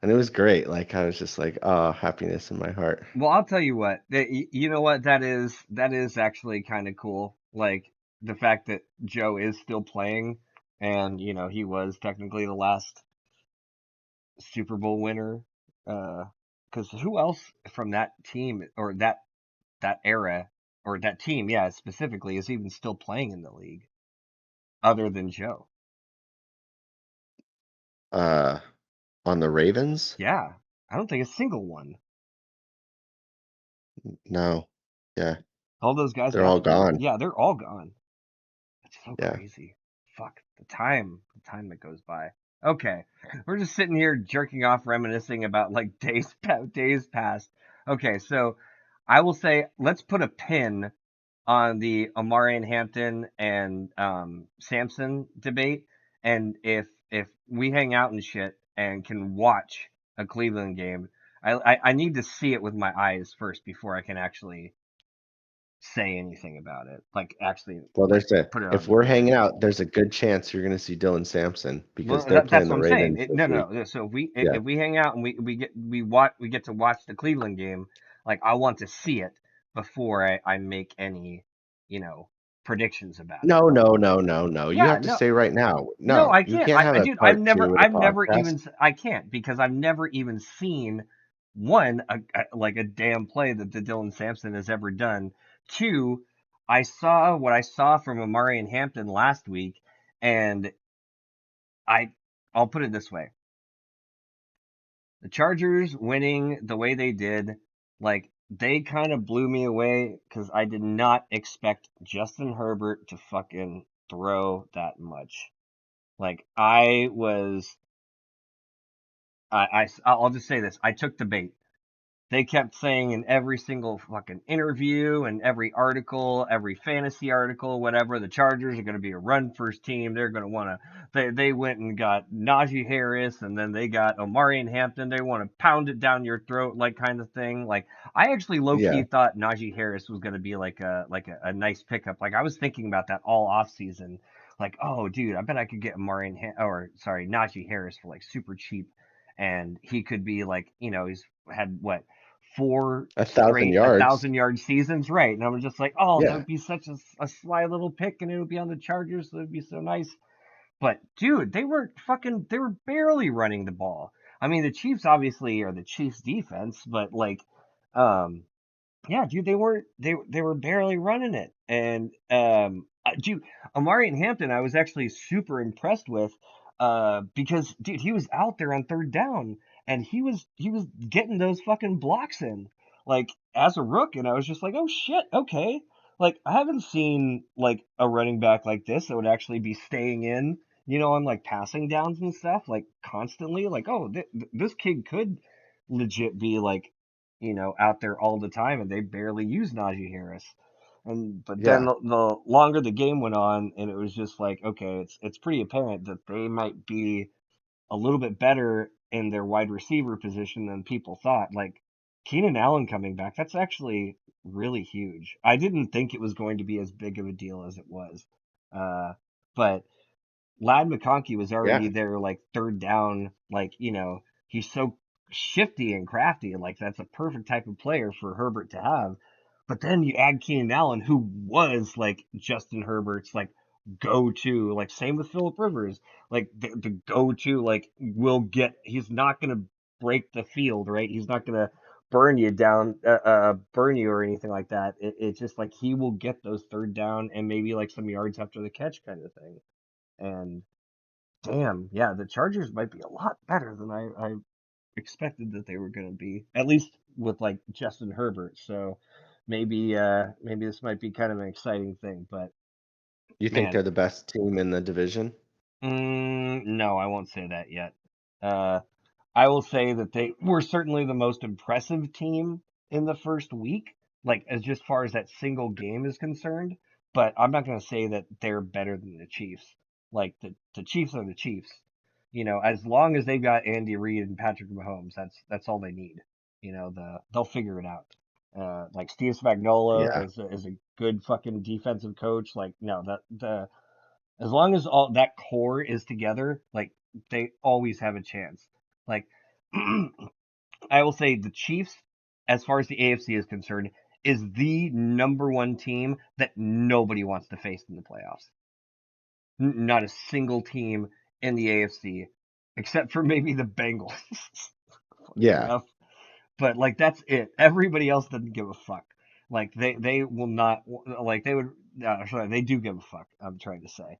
And it was great. Like I was just like, oh, happiness in my heart. Well, I'll tell you what. You know what? That is actually kind of cool. Like the fact that Joe is still playing, and he was technically the last Super Bowl winner. Because who else from that team or that era or that team, yeah, specifically, is even still playing in the league other than Joe? Uh on the Ravens? Yeah, I don't think a single one. No. Yeah. All those guys They're got all to do. gone. Yeah, they're all gone. It's so Yeah. crazy. Fuck the time that goes by. Okay, we're just sitting here jerking off, reminiscing about like days past. Okay, so I will say let's put a pin on the Omarion Hampton and Samson debate, and if we hang out and shit and can watch a Cleveland game, I need to see it with my eyes first before I can actually say anything about it. Like actually Well, like there's a put it on if the we're paper. hanging out, there's a good chance you're gonna see Dylan Sampson because Well, they're that's playing what the I'm saying. Ravens No, this week. no, no. So if we Yeah. if we hang out and we get to watch the Cleveland game, like I want to see it before I make any, you know, predictions about it. No, no, no, no, no. You Yeah, have to no, say right now. no, No, I you can't. can't have a Dude, part two with a podcast. I can't because I've never even seen one like a damn play that the Dylan Sampson has ever done. Two, I saw what I saw from Amari and Hampton last week, and I I'll put it this way: the Chargers winning the way they did, like they kind of blew me away because I did not expect Justin Herbert to fucking throw that much. Like I'll just say this: I took the bait. They kept saying in every single fucking interview and every article, every fantasy article, whatever, the Chargers are going to be a run first team. They're going to want to. They went and got Najee Harris, and then they got Omari and Hampton. They want to pound it down your throat, like kind of thing. Like I actually low key Yeah. thought Najee Harris was going to be like a nice pickup. Like I was thinking about that all off season. Like, oh, dude, I bet I could get Omari and or sorry, Najee Harris for like super cheap, and he could be like, he's had what four 1,000 straight yards. 1,000 yard seasons, right? And I was just like, oh, that Yeah. would be such a sly little pick, and it would be on the Chargers, so it would be so nice. But dude, they were barely running the ball. I mean, the Chiefs obviously are the Chiefs defense, but like, um, yeah, dude, they were barely running it. And dude, Amari and Hampton, I was actually super impressed with, because dude, he was out there on third down, and he was getting those fucking blocks in. like as a rook, and I was just like, oh shit, okay. Like I haven't seen like a running back like this that would actually be staying in, on like passing downs and stuff, like constantly. Like, oh, this kid could legit be like, out there all the time, and they barely use Najee Harris. And but then Yeah. the longer the game went on, and it was just like, okay, it's pretty apparent that they might be a little bit better in their wide receiver position than people thought. Like Keenan Allen coming back, that's actually really huge. I didn't think it was going to be as big of a deal as it was. But Lad McConkey was Yeah. already there, like third down, like, he's so shifty and crafty, and like that's a perfect type of player for Herbert to have. But then you add Keenan Allen, who was like Justin Herbert's like go to, like same with Philip Rivers, like the go to, like he's not gonna break the field, right? He's not gonna burn you or anything like that. It's just like he will get those third down and maybe like some yards after the catch kind of thing. And damn, yeah, the Chargers might be a lot better than I expected that they were going to be, at least with like Justin Herbert. So maybe this might be kind of an exciting thing. But You think man, they're the best team in the division? no, I won't say that yet. Uh, I will say that they were certainly the most impressive team in the first week, like as just far as that single game is concerned. But I'm not going to say that they're better than the Chiefs. Like the Chiefs are the Chiefs. As long as they've got Andy Reid and Patrick Mahomes, that's all they need. They'll figure it out. Like Steve Spagnuolo Yeah. is a good fucking defensive coach. Like no, the as long as all that core is together, like they always have a chance. Like I will say the Chiefs, as far as the AFC is concerned, is the number one team that nobody wants to face in the playoffs. Not a single team in the AFC, except for maybe the Bengals. Funny Yeah. enough. But like that's it. Everybody else doesn't give a fuck. Like they will not, like they would. Sorry, they do give a fuck. I'm trying to say.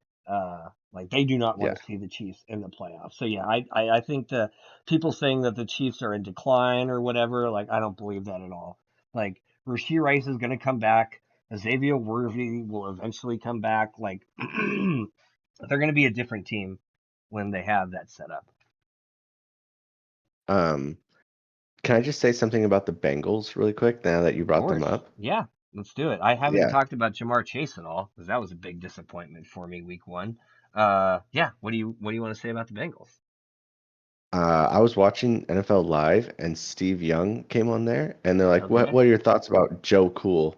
Like they do not Yeah. want to see the Chiefs in the playoffs. So yeah, I think the people saying that the Chiefs are in decline or whatever, like I don't believe that at all. Like Rasheed Rice is going to come back. Xavier Worthy will eventually come back. Like they're going to be a different team when they have that set up. Um, can I just say something about the Bengals really quick now that you Of brought them course. up? Yeah, let's do it. I haven't Yeah. talked about Jamar Chase at all because that was a big disappointment for me week one. Yeah, what do you want to say about the Bengals? I was watching NFL Live and Steve Young came on there and they're like, "What Okay. what are your thoughts about Joe Cool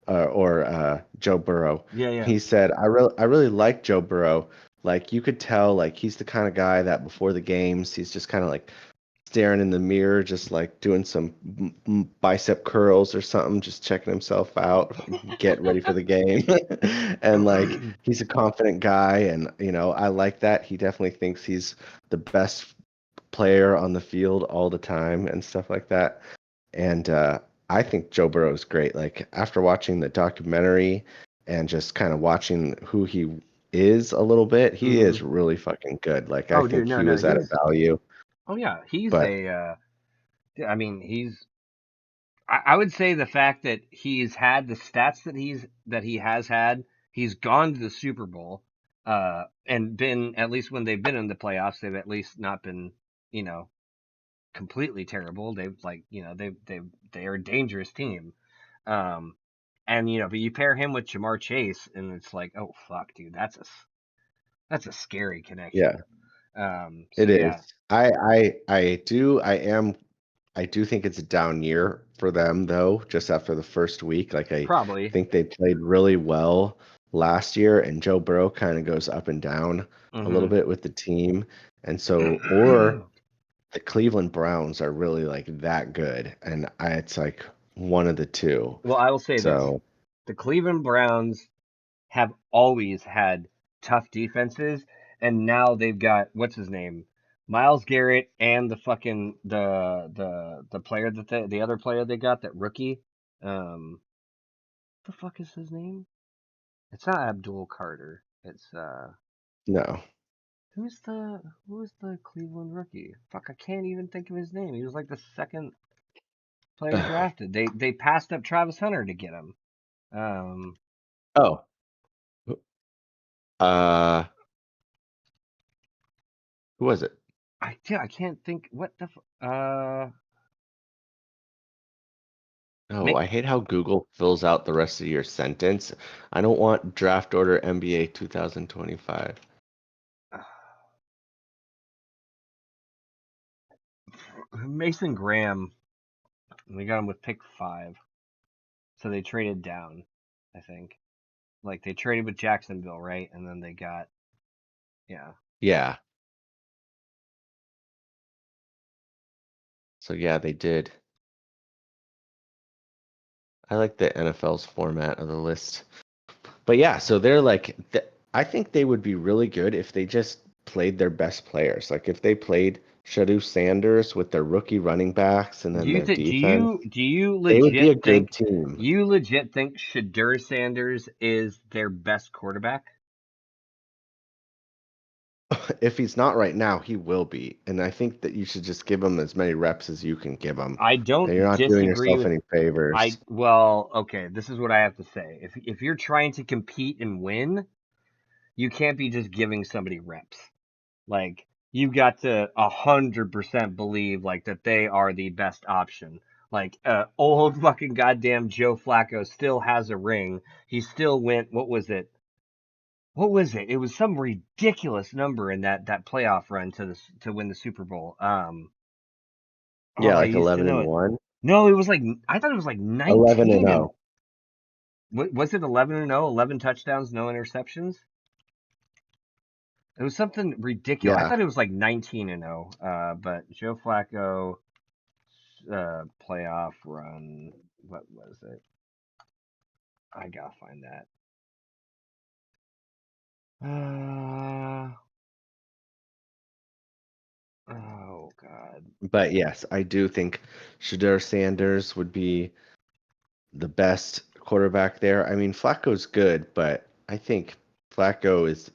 or Joe Burrow?" Yeah, yeah. He said, "I really like Joe Burrow. Like you could tell like he's the kind of guy that before the games he's just kind of like staring in the mirror, just like doing some bicep curls or something, just checking himself out, get ready for the game." And like he's a confident guy, and I like that. He definitely thinks he's the best player on the field all the time and stuff like that. And I think Joe Burrow is great. Like after watching the documentary and just kind of watching who he is a little bit, he hmm is really fucking good. Like I Oh, dude, think no, he no, was at a value, oh yeah, he's but a. I mean, I would say the fact that he's had the stats that he has had, he's gone to the Super Bowl, and been at least when they've been in the playoffs, they've at least not been, you know, completely terrible. They've like, they are a dangerous team. Um, and but you pair him with Jamar Chase, and it's like, oh fuck, dude, that's a scary yeah, connection. So it yeah, is. I do think it's a down year for them though, just after the first week. Like I probably. think they played really well last year and Joe Burrow kind of goes up and down a little hmm bit with the team. And so or the Cleveland Browns are really like that good and it's like one of the two. Well, I will say this: So, the Cleveland Browns have always had tough defenses, and now they've got what's his name, Miles Garrett, and the fucking the player that the other player they got, that rookie. What the fuck is his name? It's not Abdul Carter. It's no. who's the Cleveland rookie? Fuck, I can't even think of his name. He was like the second. players drafted. They passed up Travis Hunter to get him. Oh, uh, who was it? I can't think what the Oh, May, I hate how Google fills out the rest of your sentence. I don't want draft order NBA 2025. Mason Graham. We got him with pick 5, so they traded down. I think like they traded with Jacksonville, right? And then they got yeah. Yeah. So yeah, they did. I like the NFL's format of the list. But yeah, so they're like, I think they would be really good if they just played their best players. Like if they played Shadu Sanders with their rookie running backs and then their defense, Do you they would be a legit good think team. Shadur Sanders is their best quarterback? If he's not right now, he will be. And I think that you should just give him as many reps as you can give him. I You're don't not doing disagree yourself with any favors. okay, this is what I have to say. If you're trying to compete and win, you can't be just giving somebody reps. Like you got to 100% believe like that they are the best option. Like old fucking goddamn Joe Flacco still has a ring. He still went. What was it? What was it? It was some ridiculous number in that playoff run to win the Super Bowl. Oh, Yeah, I like used to 11 know and it. 1, No, it was like I thought it was like 11 and 19 and 0. was it 11 and 0, 11 touchdowns, no interceptions? It was something ridiculous. I Yeah, thought it was like 19 and 0. But Joe Flacco playoff run. What was it? I gotta find that. Uh, oh God. but yes, I do think Shadur Sanders would be the best quarterback there. I mean, Flacco's good, but I think Flacco is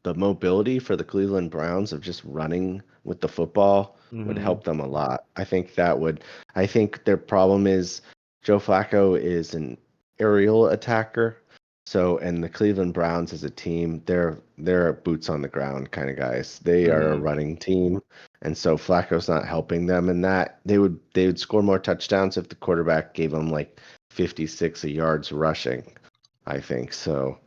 the mobility for the Cleveland Browns of just running with the football would Hmm. help them a lot. I think their problem is Joe Flacco is an aerial attacker. So, and the Cleveland Browns as a team, they're boots on the ground kind of guys. They are a Hmm. running team. And so Flacco's not helping them in that. They would score more touchdowns if the quarterback gave them like 56 yards rushing, I think. So,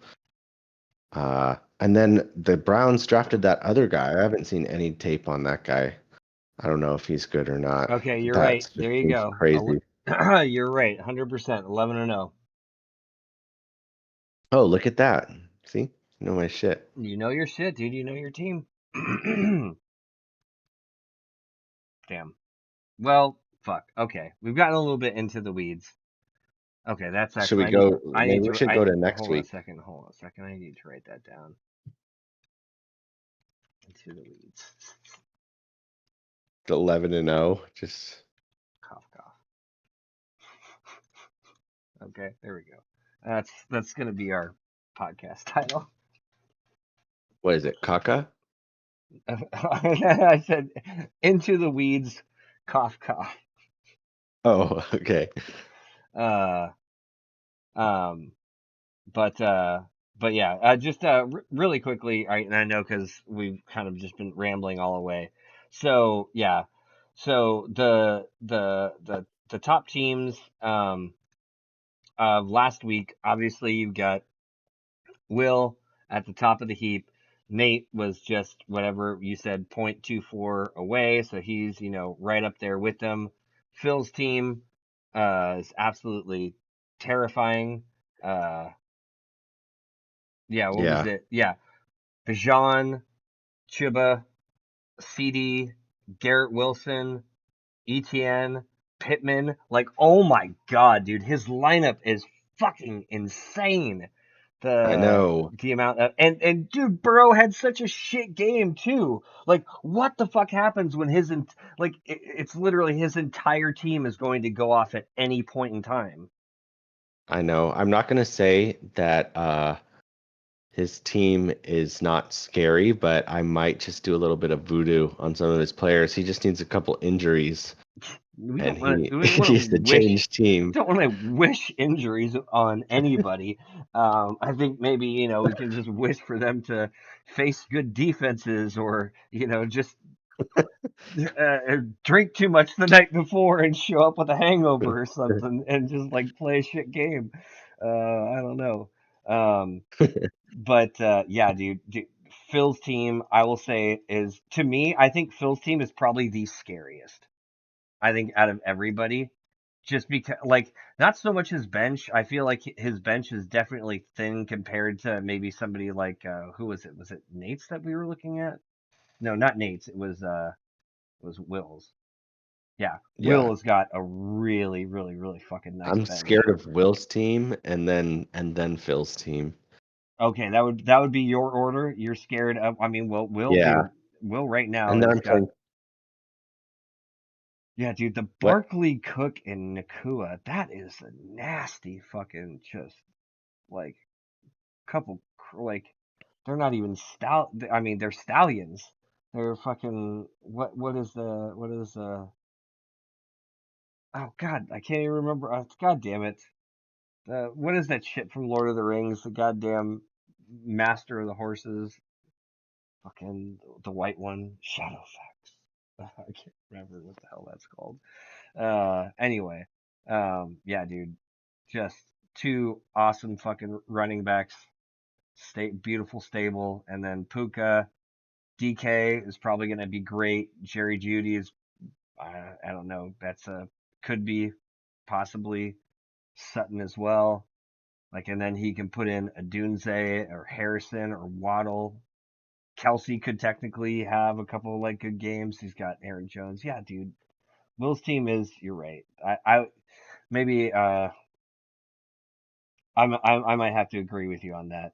and then the Browns drafted that other guy. I haven't seen any tape on that guy. I don't know if he's good or not. Okay, you're right. That just There you seems go. crazy. You're right. 100%. 11 and 0. Oh, look at that. See? You know my shit. You know your shit, dude. You know your team. Damn. Well, fuck. Okay, we've gotten a little bit into the weeds. Okay, that's Should actually we I need go? I Maybe need we to should I go to next hold on a week. second. Hold on a second. I need to write that down. Into the weeds. 11 and 0. Just Cough cough. Okay, there we go. That's gonna be our podcast title. what is it? Kaka? I said into the weeds. Cough cough. Oh, okay. Uh, um, but yeah, just really quickly, and I know because we've kind of just been rambling all the way. So yeah, so the top teams of last week, obviously you've got Will at the top of the heap. Nate was just whatever you said, 0.24 away, so he's right up there with them. Phil's team is absolutely terrifying. Uh, yeah, what was Yeah, it? Yeah, Bajan, Chuba, CD, Garrett Wilson, ETN, Pittman. Like, oh my god, dude, his lineup is fucking insane. I The know. the amount of and dude, Burrow had such a shit game too. Like, what the fuck happens when it's literally his entire team is going to go off at any point in time. I know. I'm not gonna say that his team is not scary, but I might just do a little bit of voodoo on some of his players. He just needs a couple injuries. We and don't want he to. We don't want to he's the wish. change team. Don't want to wish injuries on anybody. I think maybe we can just wish for them to face good defenses, or just drink too much the night before and show up with a hangover or something, and just like play a shit game. I don't know. Um, but yeah, dude, Phil's team, I will say, is to me, I think Phil's team is probably the scariest. I think out of everybody, just because like not so much his bench. I feel like his bench is definitely thin compared to maybe somebody like who was it? Was it Nate's that we were looking at? No, not Nate's. It was Will's. Yeah, Yeah. Will has got a really, really, really fucking nice I'm bench. scared of Will's team and then Phil's team. Okay, that would be your order. You're scared of. I mean, well, Will, Yeah. dude, Will right now And then has I'm got. trying Yeah, dude, the what Barkley Cook and Nakua. That is a nasty fucking just like couple like they're not even I mean, they're stallions. They're fucking what is oh god, I can't even remember. God damn it. What is that shit from Lord of the Rings? The goddamn master of the horses. Fucking the white one, Shadowfax. I can't remember what the hell that's called. Anyway, yeah, dude, just two awesome fucking running backs. Beautiful stable, and then Puka. DK is probably going to be great. Jerry Judy is, I don't know, that's could be possibly Sutton as well. Like, and then he can put in a Dunze or Harrison or Waddle. Kelsey could technically have a couple of like good games. He's got Aaron Jones. Yeah, dude. Will's team is. You're right. I maybe I might have to agree with you on that.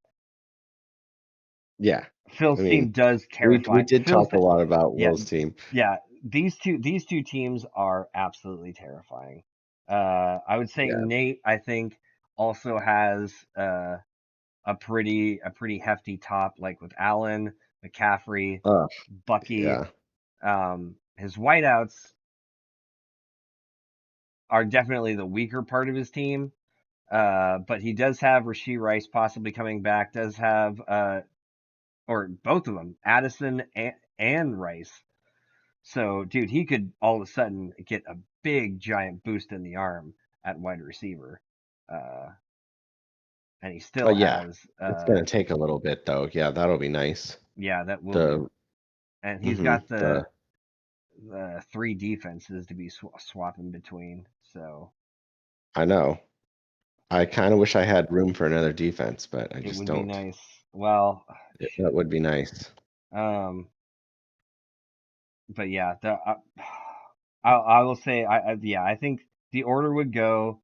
yeah. I Phil's team mean, does we terrify. did talk a lot about Yeah, Will's team. yeah. These two teams are absolutely terrifying. I would say Yeah. Nate, I think, also has a pretty hefty top, like with Allen, McCaffrey, Oh, Bucky. yeah. His wideouts are definitely the weaker part of his team. But he does have Rasheed Rice possibly coming back. Does have or both of them, Addison and Rice. So, dude, he could all of a sudden get a big giant boost in the arm at wide receiver. Uh, and he Oh still yeah. has, It's gonna take a little bit though. Yeah, that'll be nice. yeah, that will be. The And he's hmm got the the three defenses to be swapping between. So I know. I kind of wish I had room for another defense, but I it just would be don't. nice. Well, That shit. would be nice. Um, but yeah, I will say, yeah, I think the order would go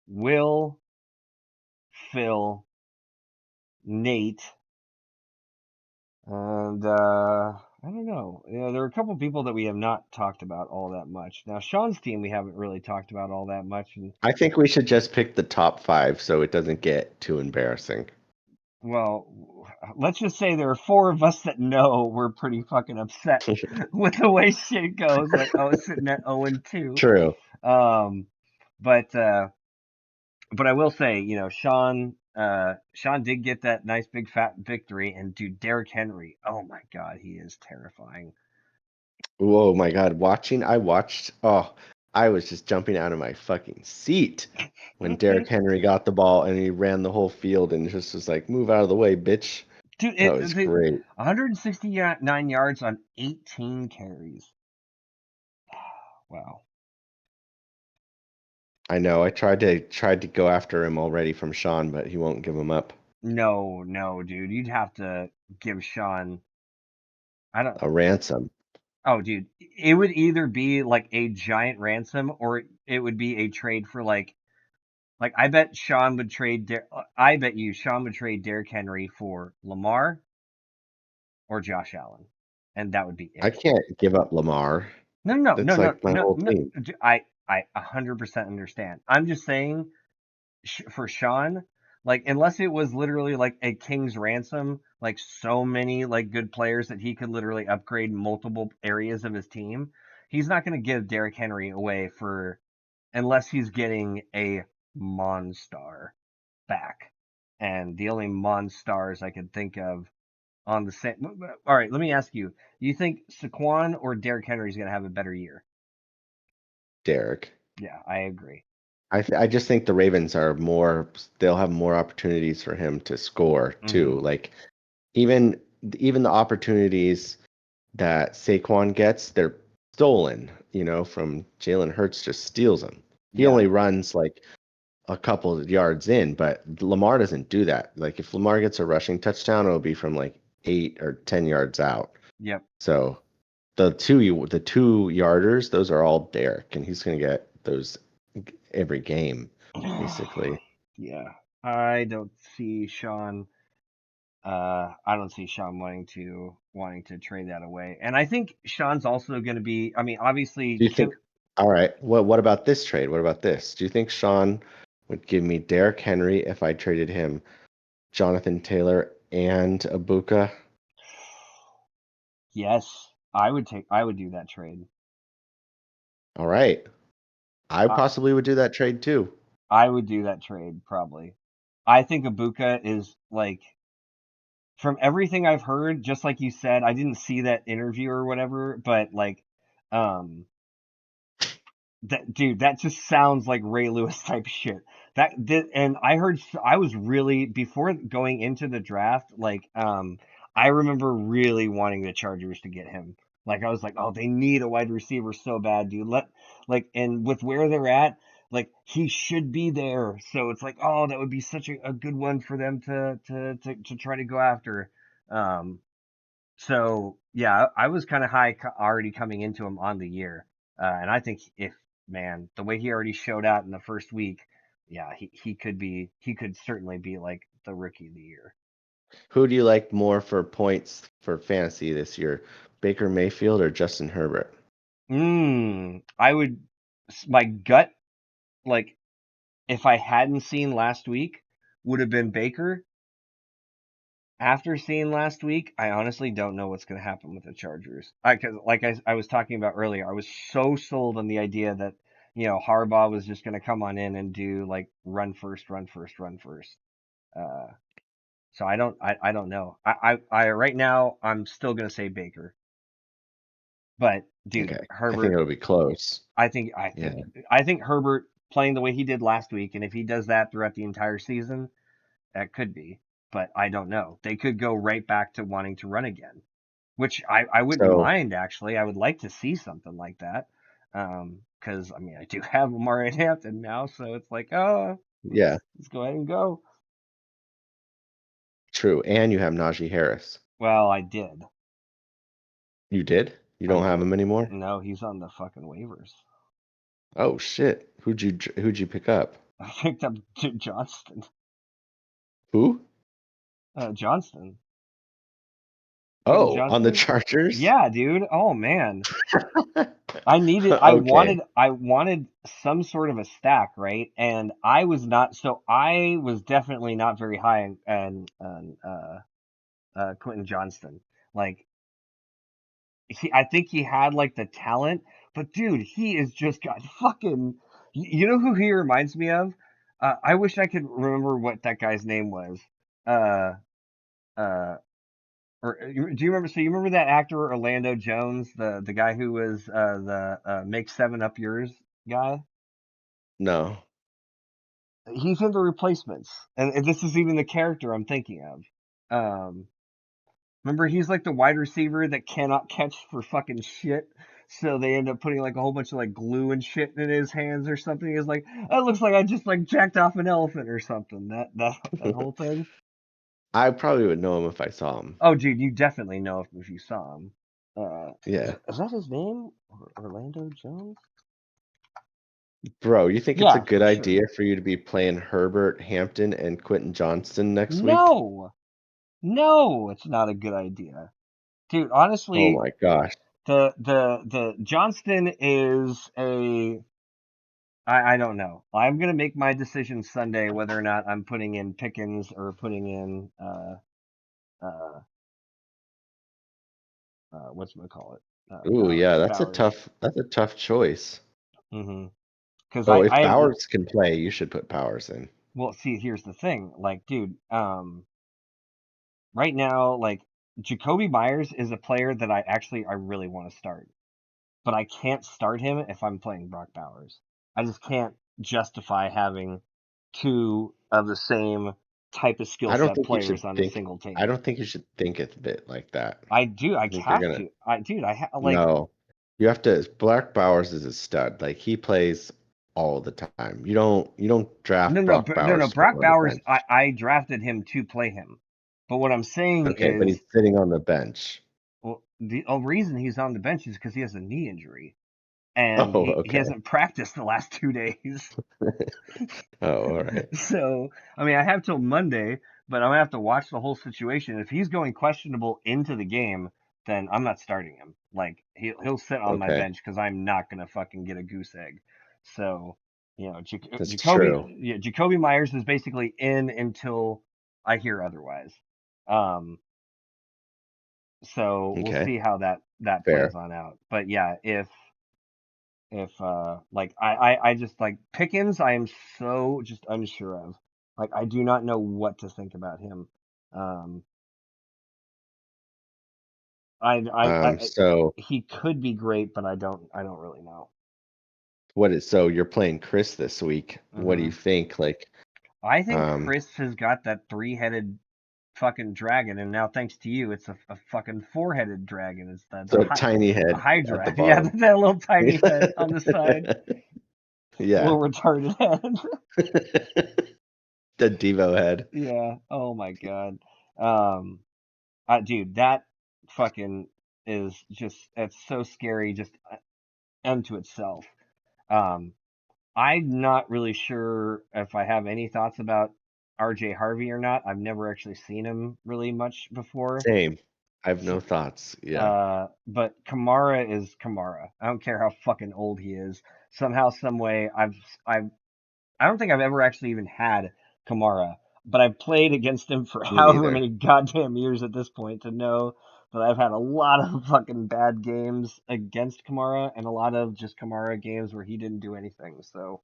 Will, Phil, Nate, and I don't know. There are a couple people that we have not talked about all that much. Now, Sean's team we haven't really talked about all that much, and I think we should just pick the top five so it doesn't get too embarrassing. well, let's just say there are four of us that know we're pretty fucking upset with the way shit goes. Like, oh, it's sitting at 0-2. True. Um, but I will say, Sean did get that nice big fat victory, and dude, Derrick Henry, oh my God, he is terrifying. Oh my God, I was just jumping out of my fucking seat when Derrick Henry got the ball and he ran the whole field and just was like, move out of the way, bitch. Dude, That was great. 169 yards on 18 carries. Wow. I know. I tried to go after him already from Sean, but he won't give him up. No, no, dude, you'd have to give Sean. I don't. A ransom. Oh, dude, it would either be like a giant ransom, or it would be a trade for like I bet Sean would trade. I bet you Sean would trade Derrick Henry for Lamar or Josh Allen, and that would be I it. can't give up Lamar. No, no, no, That's no, like my no, whole no. team. I 100% understand. I'm just saying for Sean, like unless it was literally like a king's ransom, like so many like good players that he could literally upgrade multiple areas of his team. he's not going to give Derrick Henry away for unless he's getting a Monstar back. And the only Monstars I could think of on the same. All right, let me ask you: do you think Saquon or Derrick Henry is going to have a better year? Derek. Yeah, I agree. I just think the Ravens are more, they'll have more opportunities for him to score Hmm. too. Like even even the opportunities that Saquon gets, they're stolen, from Jalen Hurts just steals them. He Yeah. only runs like a couple of yards in, but Lamar doesn't do that. Like if Lamar gets a rushing touchdown, it'll be from like 8 or 10 yards out. Yep. So the two yarders, those are all Derek, and he's gonna get those every game, basically. Yeah. I don't see Sean. I don't see Sean wanting to trade that away. And I think Sean's also going to be. I mean, obviously, Do you think, all right, what about this trade? What about this? Do you think Sean would give me Derrick Henry if I traded him Jonathan Taylor and Abuka? yes, I would take. I would do that trade. All right. I I possibly would do that trade too. I would do that trade probably. I think Ibuka is like from everything I've heard, just like you said. I didn't see that interview or whatever, but like, um, that dude, that just sounds like Ray Lewis type shit. And I heard I was really before going into the draft, like I remember really wanting the Chargers to get him. Like I was like, oh, they need a wide receiver so bad, dude. And with where they're at, like he should be there. So it's like, oh, that would be such a good one for them to try to go after. Um, so yeah, I was kind of high already coming into him on the year, and I think if man, the way he already showed out in the first week, yeah, he could certainly be like the rookie of the year. Who do you like more for points for fantasy this year? Baker Mayfield or Justin Herbert? I would my gut like if I hadn't seen last week would have been Baker. After seeing last week, I honestly don't know what's going to happen with the Chargers. Cause like I was talking about earlier, I was so sold on the idea that, Harbaugh was just going to come on in and do like run first, run first, run first. Uh, so I don't know. Right now, I'm still going to say Baker. But dude, Okay. I think Herbert, it'll be close. I think, I Yeah. think, I think Herbert playing the way he did last week, and if he does that throughout the entire season, that could be. But I don't know. They could go right back to wanting to run again. Which I wouldn't So, mind actually. I would like to see something like that. Because I mean I do have Amari at Hampton now, so it's like, oh, yeah, let's go ahead and go. true. And you have Najee Harris. Well, I did. You did? You I don't have did. him anymore? No, he's on the fucking waivers. Oh shit. Who'd you pick up? I picked up Johnston. Who? Johnston. Quentin Oh, on the Johnston? Chargers? Yeah, dude. Oh man. Okay. I wanted some sort of a stack, right? And I was definitely not very high on Quentin Johnston. Like I think he had like the talent, but dude, he is just got fucking. You know who he reminds me of? I wish I could remember what that guy's name was. Uh, uh, do you remember? So you remember that actor Orlando Jones, the guy who was the Make Seven Up Yours guy? No. He's in the Replacements, and this is even the character I'm thinking of. Remember, he's like the wide receiver that cannot catch for fucking shit. So they end up putting like a whole bunch of like glue and shit in his hands or something. He's like, that looks like I just like jacked off an elephant or something. That whole thing. I probably would know him if I saw him. Oh, dude, you definitely know if you saw him. Yeah. Is that his name? Orlando Jones? Bro, you think it's a Yeah, good for sure. idea for you to be playing Herbert, Hampton, and Quentin Johnston next week? No, no, it's not a good idea, dude. Oh Honestly, my gosh. the Johnston is a I don't know. I'm gonna make my decision Sunday whether or not I'm putting in Pickens or putting in uh what's gonna call it? Ooh, yeah, Bowers. that's a tough choice. Because Oh, if I have Bowers can play, you should put Powers in. well, see, here's the thing, like, dude, right now, like, Jacoby Myers is a player that I really want to start, but I can't start him if I'm playing Brock Bowers. I just can't justify having two of the same type of skill I don't set think you should players on a think single I team. don't think you should think of it like that. I do. I I think you're have gonna to. Dude. Like. no. You have to Black Bowers is a stud. Like he plays all the time. You don't draft Brock No, no. Bowers to put him Brock on the Bowers. bench. I drafted him to play him, but what I'm saying Okay, but is, he's sitting on the bench. well, the reason he's on the bench is because he has a knee injury and Oh, he okay. hasn't practiced the last 2 days. Oh, all right. So, I mean, I have till Monday, but I'm gonna have to watch the whole situation. If he's going questionable into the game, then I'm not starting him. Like he'll sit on my Okay. bench because I'm not gonna fucking get a goose egg. So, That's true. Jacoby Myers is basically in until I hear otherwise. Um, so we'll Okay. see how that plays Fair. on out. But yeah, if like I just like Pickens, I am so just unsure of. Like I do not know what to think about him. Um I So he could be great, but I don't really know. so you're playing Chris this week. What do you hmm think? Like, I think um, Chris has got that three-headed fucking dragon, and now thanks to you, it's a fucking four-headed dragon. It's so tiny the head at the Hydra. Yeah, bottom. that little tiny head on the side, Yeah. little retarded head. The Devo head. Yeah. Oh my God. Um, dude, that fucking is just it's so scary just unto itself. Um, I'm not really sure if I have any thoughts about RJ Harvey or not. I've never actually seen him really much before. Same. I have So, no thoughts. Yeah. but Kamara is Kamara. I don't care how fucking old he is. Somehow, some way, I've I don't think I've ever actually even had Kamara, but I've played against him for Me however neither. many goddamn years at this point to know that I've had a lot of fucking bad games against Kamara and a lot of just Kamara games where he didn't do anything. So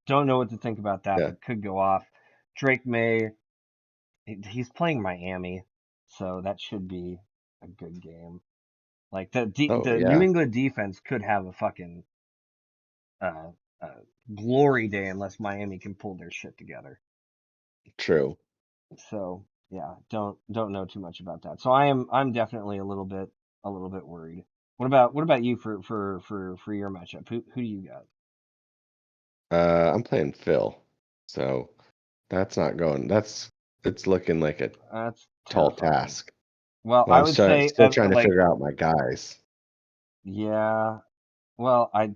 don't know what to think about that, Yeah. but could go off. Drake May, he's playing Miami, so that should be a good game. Like Oh, the New yeah. England defense could have a fucking uh, uh, glory day unless Miami can pull their shit together. True. So yeah, don't know too much about that. So I'm definitely a little bit worried. What about you for your matchup? Who do you got? I'm playing Phil. So that's not going. It's looking like a That's tall terrifying. task. Well, Well, I I'm would say still trying to like figure out my guys. yeah. Well, I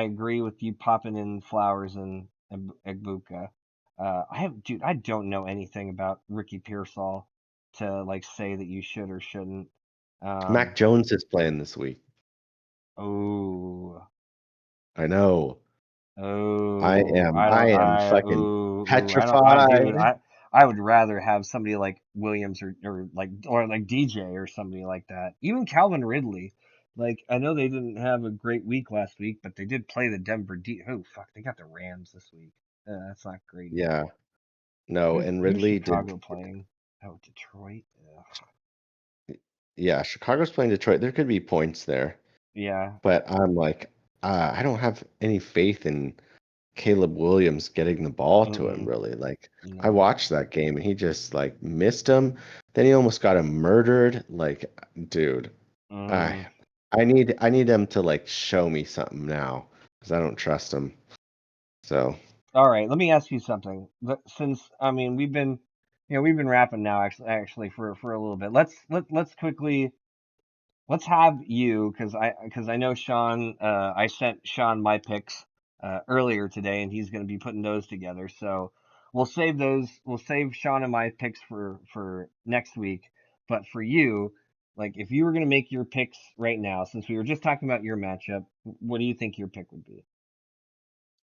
agree with you popping in Flowers and Egbuka. Dude, I don't know anything about Ricky Pearsall to like say that you should or shouldn't. Mac Um, Jones is playing this week. oh. I know. Oh, I am fucking I don't, dude, petrified. I would rather have somebody like Williams or like DJ or somebody like that. Even Calvin Ridley. Like, I know they didn't have a great week last week, but they did play the Oh, fuck, they got the Rams this week. That's not great either. Yeah. No, and Who's Ridley did. Chicago playing? Oh, Detroit. Ugh. Yeah, Chicago's playing Detroit. There could be points there, Yeah. but I'm like, I don't have any faith in Caleb Williams getting the ball to him, Mm-mm. really. Like, I No. watched that game and he just like missed him. Then he almost got him murdered. Like, dude, I Mm. I need him to like show me something now because I don't trust him. So, All right, let me ask you something. Since I mean we've been rapping now actually for a little bit. Let's quickly let's have you because I know Sean. I sent Sean my picks earlier today, and he's going to be putting those together. So we'll save those. We'll save Sean and my picks for next week. But for you, like if you were going to make your picks right now, since we were just talking about your matchup, what do you think your pick would be?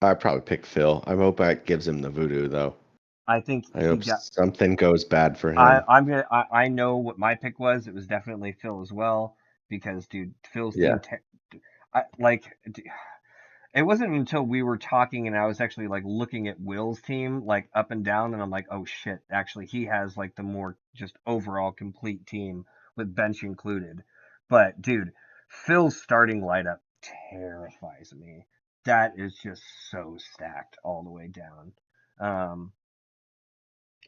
I probably pick Phil. I hope that gives him the voodoo though. I think I he hope got something goes bad for him. I know what my pick was. It was definitely Phil as well. because, dude, Phil's Yeah. team, like, it wasn't until we were talking and I was actually like looking at Will's team like up and down, and I'm like, oh shit, actually he has like the more just overall complete team with bench included. But dude, Phil's starting lineup terrifies me. That is just so stacked all the way down. Um,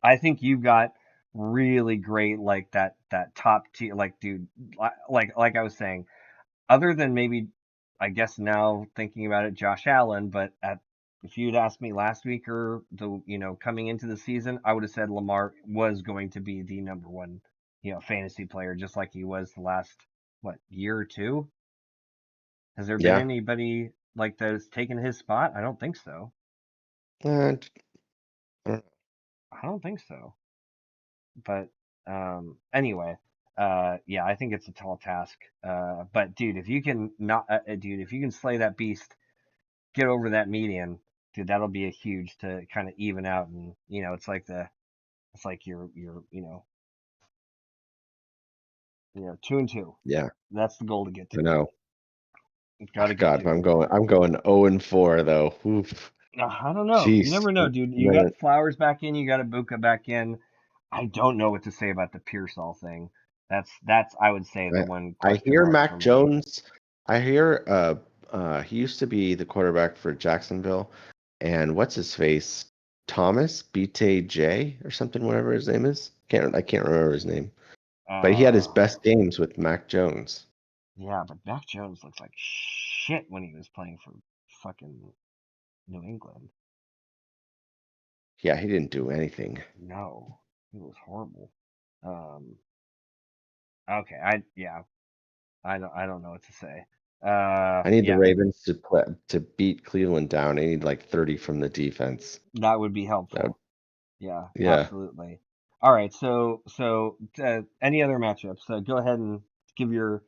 I think you've got really great like that top tier, like dude, like I was saying, other than maybe, I guess now thinking about it, Josh Allen. But if you'd asked me last week or coming into the season, I would have said Lamar was going to be the number one, fantasy player, just like he was the last year or two. Has there been Yeah. anybody like that has taken his spot? I don't think so. And I don't I don't think so. But anyway, yeah, I think it's a tall task. But dude, if you can not, dude, if you can slay that beast, get over that median, dude, that'll be a huge to kind of even out, and it's like your 2-2. yeah, That's the goal to get I to. know. Got to get God, to. I'm going 0-4 though. Oof. I don't know. You Jeez. never know, dude. You Man, got Flowers back in. You got Ibuka back in. I don't know what to say about the Pearsall thing. That's I would say the I one I question hear mark for Mac me. Jones. I hear he used to be the quarterback for Jacksonville, and what's his face? Thomas BTJ or something, whatever his name is. I can't remember his name. But he had his Uh, best games with Mac Jones. yeah, but Mac Jones looks like shit when he was playing for fucking New England. Yeah, he didn't do anything. No, it was horrible. Um, okay, I don't know what to say. I need the Yeah, Ravens to beat Cleveland down. I need like 30 from the defense. that would be That would- helpful. Yeah, yeah. absolutely. All right, so any other matchups? Go ahead and give your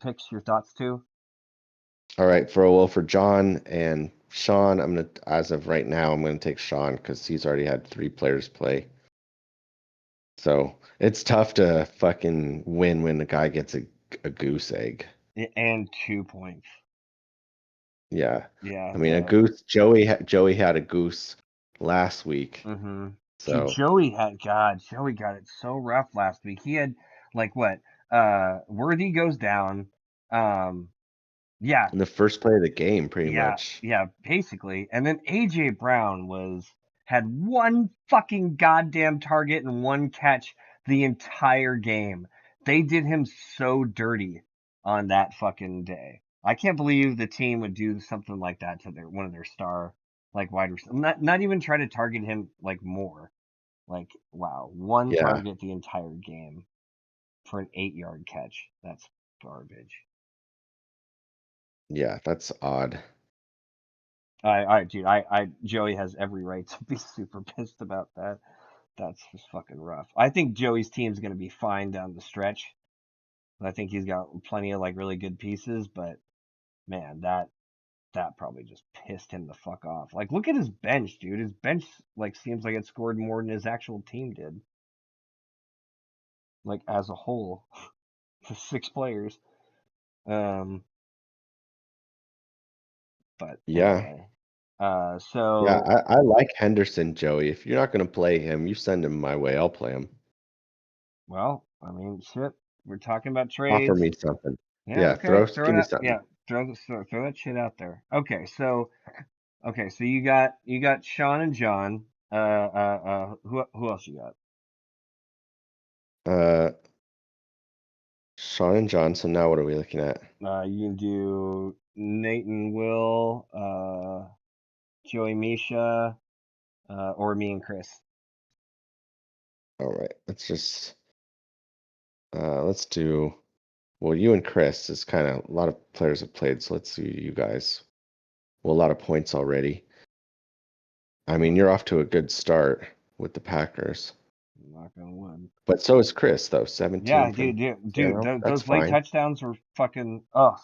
picks, your thoughts too. All right, for John and Sean, I'm gonna as of right now, I'm gonna take Sean because he's already had three players play. So it's tough to fucking win when the guy gets a goose egg. And 2 points. Yeah. Yeah, I mean, a the goose. Joey had a goose last week. Mm-hmm. Dude, So Joey got it so rough last week. He had like what? Worthy goes down. Um, yeah, in the first play of the game, pretty yeah, much. yeah, basically. And then AJ Brown had one fucking goddamn target and one catch the entire game. They did him so dirty on that fucking day. I can't believe the team would do something like that to their one of their star like wide receivers. Not even try to target him like more. Like, wow, one Yeah. target the entire game for an 8-yard catch. That's garbage. Yeah, that's odd. All right, dude. Joey has every right to be super pissed about that. That's just fucking rough. I think Joey's team's gonna be fine down the stretch. I think he's got plenty of like really good pieces, but man, that probably just pissed him the fuck off. Like, look at his bench, dude. His bench like seems like it scored more than his actual team did. Like as a whole, for 6 players. Um, but Yeah. anyway. Yeah, So I like Henderson, Joey. If you're not gonna play him, you send him my way. I'll play him. well, I mean, shit. We're talking about Offer trades. me something. Yeah, Yeah, okay. Throw give it me out. something. Yeah, throw that shit out there. Okay, so you got Sean and John. Who else you got? Uh, Sean and John. So now what are we looking at? You can do Nate and Will, Joey Misha, or me and Chris. All right, let's do. Well, you and Chris is kind of a lot of players have played, so let's see you guys. Well, a lot of points already. I mean, you're off to a good start with the Packers, Knock on wood. but so is Chris though. 17 Yeah, from dude, Zano. That's those late fine. touchdowns were fucking Yeah,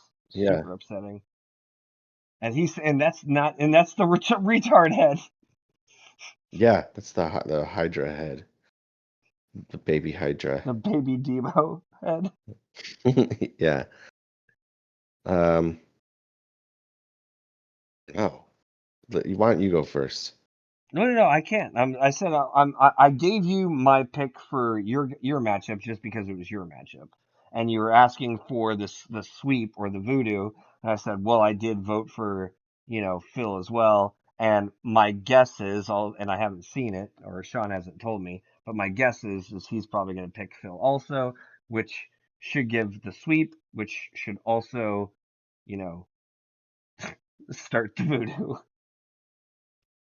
super upsetting. And that's the retard head. yeah. That's the Hydra head. The baby Hydra. The baby Debo head. Yeah. Um, oh, why don't you go first? No, I can't. I said I gave you my pick for your matchup just because it was your matchup, and you were asking for the sweep or the voodoo, and I said, well, I did vote for Phil as well, and my guess is and I haven't seen it or Sean hasn't told me, but my guess is he's probably going to pick Phil also, which should give the sweep, which should also you know start the voodoo.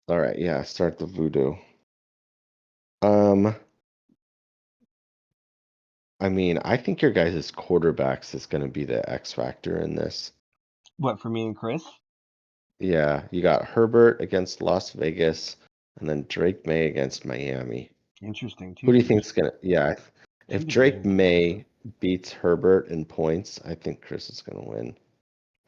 All right, yeah, start the voodoo. Um, I mean, I think your guys' quarterbacks is going to be the X factor in this. What for me and Chris? Yeah, you got Herbert against Las Vegas, and then Drake May against Miami. Interesting. Two Who do you teams. think's gonna? Yeah, Two if division Drake games, though. May beats Herbert in points, I think Chris is gonna win.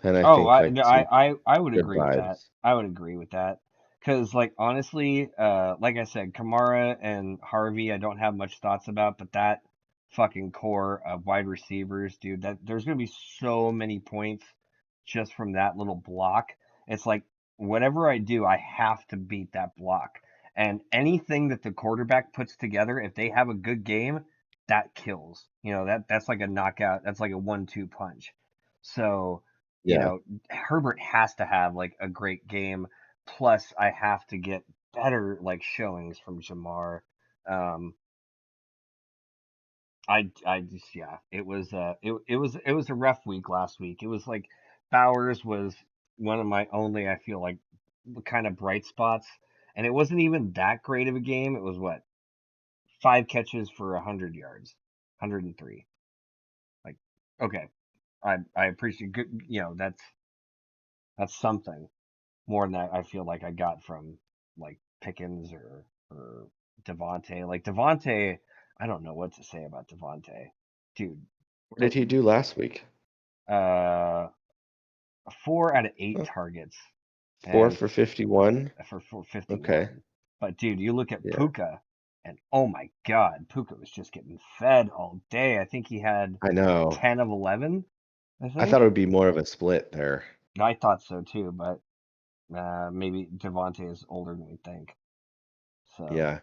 And I Oh, think I, like no, some I would good agree with that. vibes. I would agree with that. Because, like, honestly, like I said, Kamara and Harvey, I don't have much thoughts about, but that fucking core of wide receivers, dude, that there's gonna be so many points just from that little block. It's like whatever I do, I have to beat that block. And anything that the quarterback puts together, if they have a good game, that kills. That's like a knockout. That's like a 1-2 punch. So Yeah. Herbert has to have like a great game. Plus, I have to get better like showings from Jamar. Um, I just yeah, it was a rough week last week. It was like Bowers was one of my only I feel like kind of bright spots, and it wasn't even that great of a game. It was what 5 catches for 100 yards, 103. Like okay, I appreciate good. That's something. More than that I feel like I got from like Pickens or Devontae. Like Devontae, I don't know what to say about Devontae. Dude, What did he do last week? uh 4 out of 8 Huh, targets four and for 51. for Okay. 51. But dude, you look at Yeah. Puka and oh my god, Puka was just getting fed all day. I think he had I know. 10 of 11, I I thought think. it would be more of a split there. I thought so too, but maybe Devontae is older than we think. So Yeah.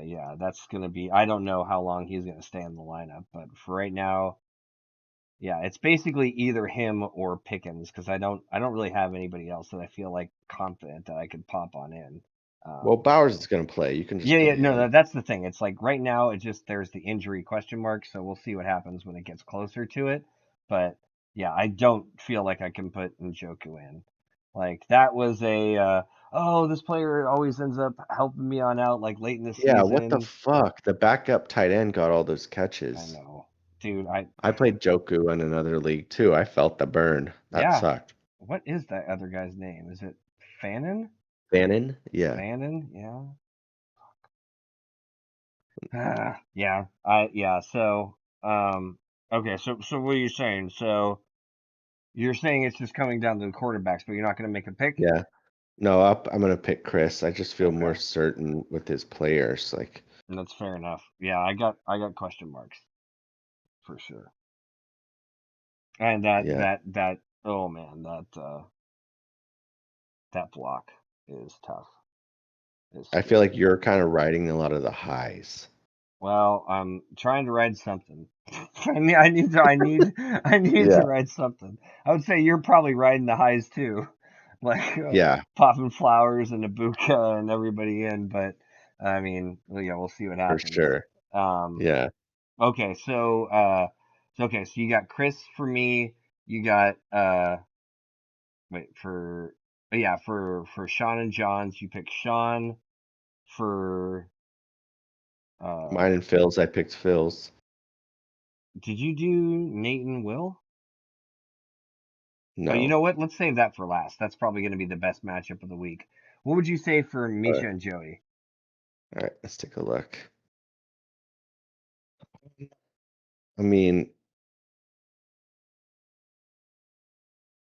yeah, that's gonna be. I don't know how long he's gonna stay in the lineup, but for right now, yeah, it's basically either him or Pickens because I don't really have anybody else that I feel like confident that I could pop on in. Well, Um, Bowers is gonna play. You can just yeah, put yeah, him no, in. that's the thing. It's like right now, it just there's the injury question mark, so we'll see what happens when it gets closer to it. But yeah, I don't feel like I can put Njoku in. Like that was oh, this player always ends up helping me on out like late in the Yeah, what the season. fuck? The backup tight end got all those I catches. know, dude. I I played Joku in another league too. I felt the burn. That Yeah. sucked. What is that other guy's name? Is it Fannin? Bannon? Yeah. Fannin? Yeah. Yeah. Yeah. So okay. So what are you saying? So you're saying it's just coming down to the quarterbacks, but you're not going to make a pick? Yeah. No, I'm gonna pick Chris. I just feel more Okay. certain with his players. Like, And that's fair enough. Yeah, I got question marks for sure. And yeah. that oh man, that block is tough. Is I feel like scary. you're kind of riding a lot of the highs. Well, I'm trying to ride something. I need to Yeah. ride something. I would say you're probably riding the highs too, like Yeah, popping flowers and Ibuka and everybody in. But I mean, well, yeah, we'll see what for happens. sure. Um, Yeah. okay, so you got Chris for me. You got wait for yeah for Sean and John's. You pick Sean for uh. Mine and Phil's, I picked Phil's. Did you do Nate and Will? Oh, you No. know what? Let's save that for last. That's probably going to be the best matchup of the week. What would you say for All Misha and Joey? right, let's take a look. I mean,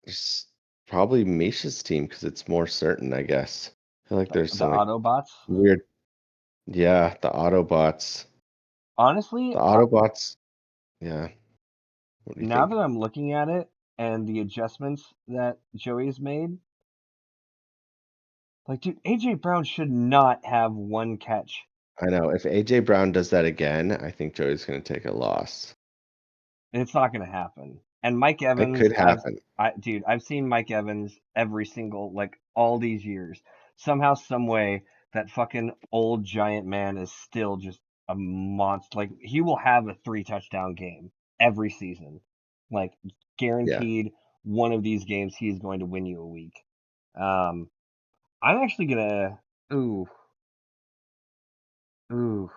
it's probably Misha's team because it's more certain, I guess. I feel like there's The some like Autobots? weird, yeah, the Autobots. Honestly, The Autobots, yeah. What do you now that think? I'm looking at it and the adjustments that Joey's made, like, dude, AJ Brown should not have one catch. I know if AJ Brown does that again, I think Joey's going to take a loss. It's not going to happen. And Mike It Evans, could happen. dude, I've seen Mike Evans every single, like, all these years. Somehow, some way, that fucking old giant man is still just a monster. Like, he will have a 3 touchdown game every season. Like, Yeah. guaranteed one of these games he is going to win you a week. Um, I'm actually gonna, ooh, ooh,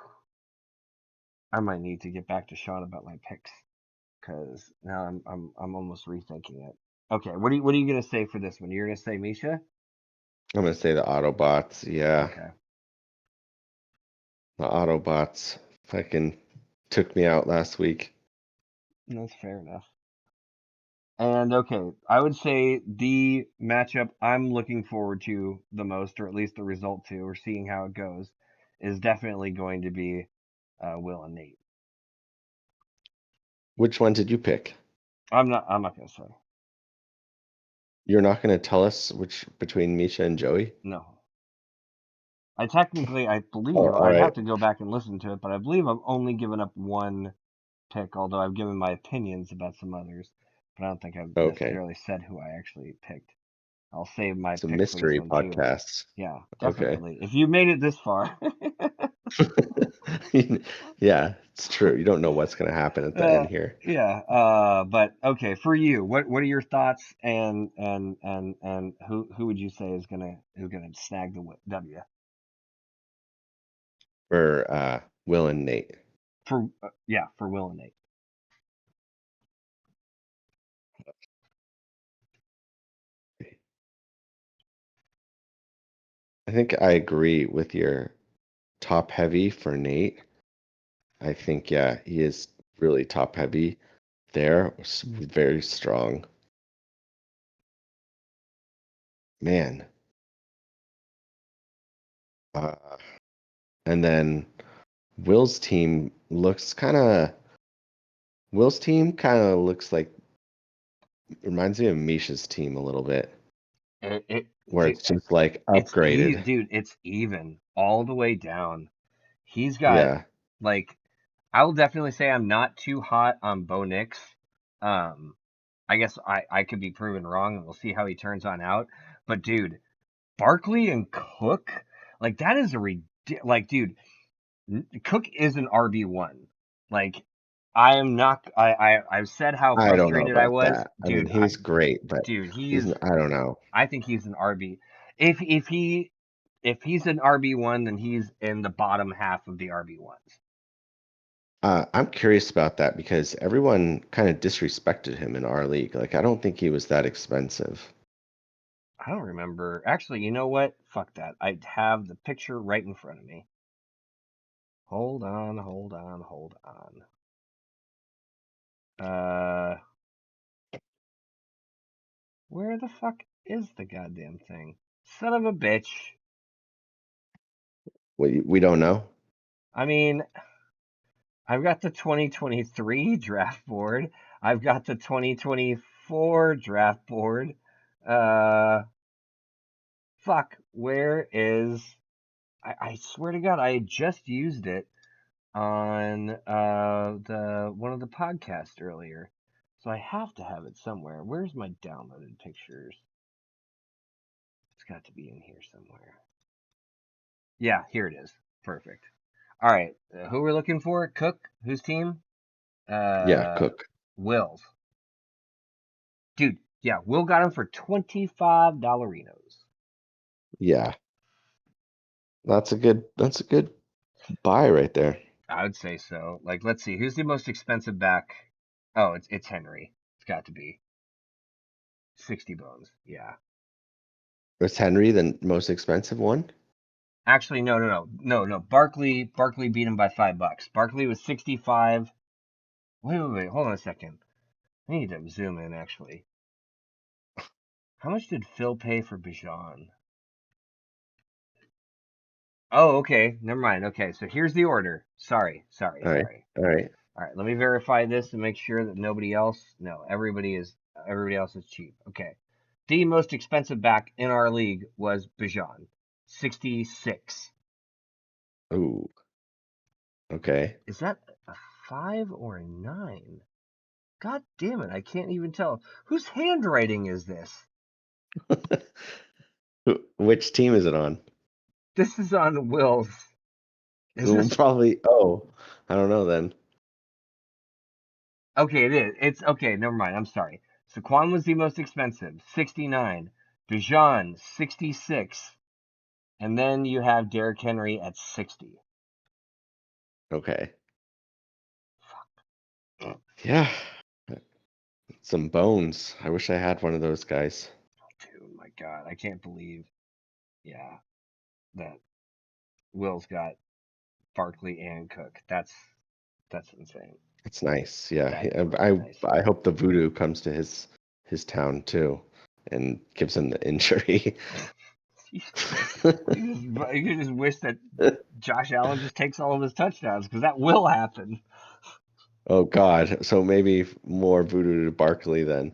I might need to get back to Sean about my picks. Because now I'm almost rethinking it. Okay, what are you gonna say for this one? You're gonna say Misha? I'm going to say the Autobots. Yeah. Okay, The Autobots fucking took me out last week. that's fair enough. And okay, I would say the matchup I'm looking forward to the most, or at least the result to, or seeing how it goes, is definitely going to be Will and Nate. Which one did you pick? I'm not gonna say You're not going to tell us which between Misha and Joey? no. I Oh, believe all I'd right. have to go back and listen to it, but I believe I've only given up one pick, although I've given my opinions about some others, but I don't think I've Okay. necessarily said who I actually picked. I'll save my It's a pick for this mystery one too. podcast. Yeah, Okay. definitely. If you made it this far, Yeah, it's true. You don't know what's going to happen at the uh, end here. yeah. But okay, for you, what are your thoughts and who would you say is gonna snag the W For Will and Nate. for yeah for Will and Nate? I think I agree with your top heavy for Nate. I think, yeah, he is really top heavy there. Very strong. Man. Uh, and then Will's team kind of looks like reminds me of Misha's team a little bit, It where dude, it's just like upgraded. dude, it's even all the way down. He's got Yeah. like I will definitely say I'm not too hot on Bo Nix. Um, I guess I could be proven wrong, and we'll see how he turns on out. But dude, Barkley and Cook, like that is like dude, Cook is an RB1. Like I am not. I've said how I don't know frustrated I about was, that. I mean, dude. he's great, but Dude, he's I don't know. I think he's an RB. If he's an RB1, then he's in the bottom half of the RB1s. I'm curious about that because everyone kind of disrespected him in our league. Like, I don't think he was that expensive. I don't remember. Actually, you know what? Fuck that. I have the picture right in front of me. Hold on, hold on, hold on. Uh, where the fuck is the goddamn thing? Son of a bitch. We don't know. I mean, I've got the 2023 draft board. I've got the 2024 draft board. Uh, fuck. Where is? I swear to God, I just used it on the one of the podcasts earlier. So I have to have it somewhere. Where's my downloaded pictures? It's got to be in here somewhere. Yeah, here it is. Perfect. All right, who we're looking for? Cook. Whose team? Yeah, Uh, Cook. Will's. Dude, yeah, Will got him for $25. Yeah, that's a good buy right there. I would say so. Like, let's see, who's the most expensive back? Oh, it's Henry. It's got to be 60 bones. Yeah. Was Henry the most expensive one? Actually, no. Barkley beat him by $5. Barkley was 65. Wait. Hold on a second. I need to zoom in. Actually, how much did Phil pay for Bijan? Oh, okay. Never mind. Okay, so here's the order. Sorry, sorry, All right. sorry. All right. All right, let me verify this and make sure that nobody else. No, everybody else is cheap. Okay. The most expensive back in our league was Bijan, 66. Ooh. Okay. Is that a 5 or a 9? God damn it, I can't even tell. Whose handwriting is this? Which team is it on? This is on Will's. Is Well, this probably. Oh, I don't know then. okay? It is. It's okay. Never mind. I'm sorry. Saquon was the most expensive, 69. Bijan, 66. And then you have Derrick Henry at 60. Okay. Yeah. Some bones. I wish I had one of those guys. Dude, my God, I can't believe, yeah, that Will's got Barkley and Cook. That's insane. It's nice. Yeah. That is really nice. I hope the voodoo comes to his town too and gives him the injury. You just wish that Josh Allen just takes all of his touchdowns because that will happen. Oh God. So maybe more voodoo to Barkley then.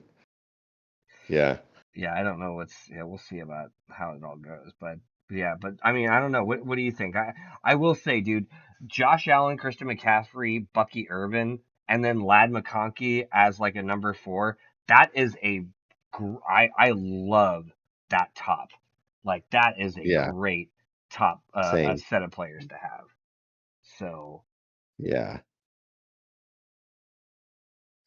Yeah. Yeah, I don't know yeah, we'll see about how it all goes, but yeah, but I mean, I don't know. What do you think? I will say, dude, Josh Allen, Christian McCaffrey, Bucky Irvin, and then Lad McConkey as like a number 4. That is I love that top. Like that is a Yeah. great top Same. set of players to have. So Yeah.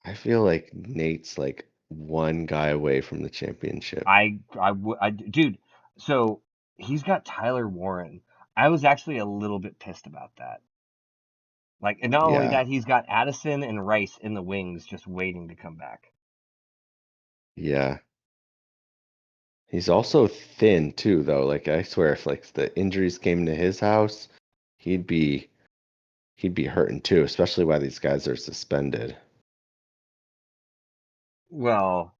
I feel like Nate's like one guy away from the championship. dude, so he's got Tyler Warren. I was actually a little bit pissed about that. Like, and not only Yeah. that, he's got Addison and Rice in the wings just waiting to come back. Yeah. He's also thin too, though. Like I swear, if like the injuries came to his house, he'd be he'd be hurting too, especially while these guys are suspended. Well,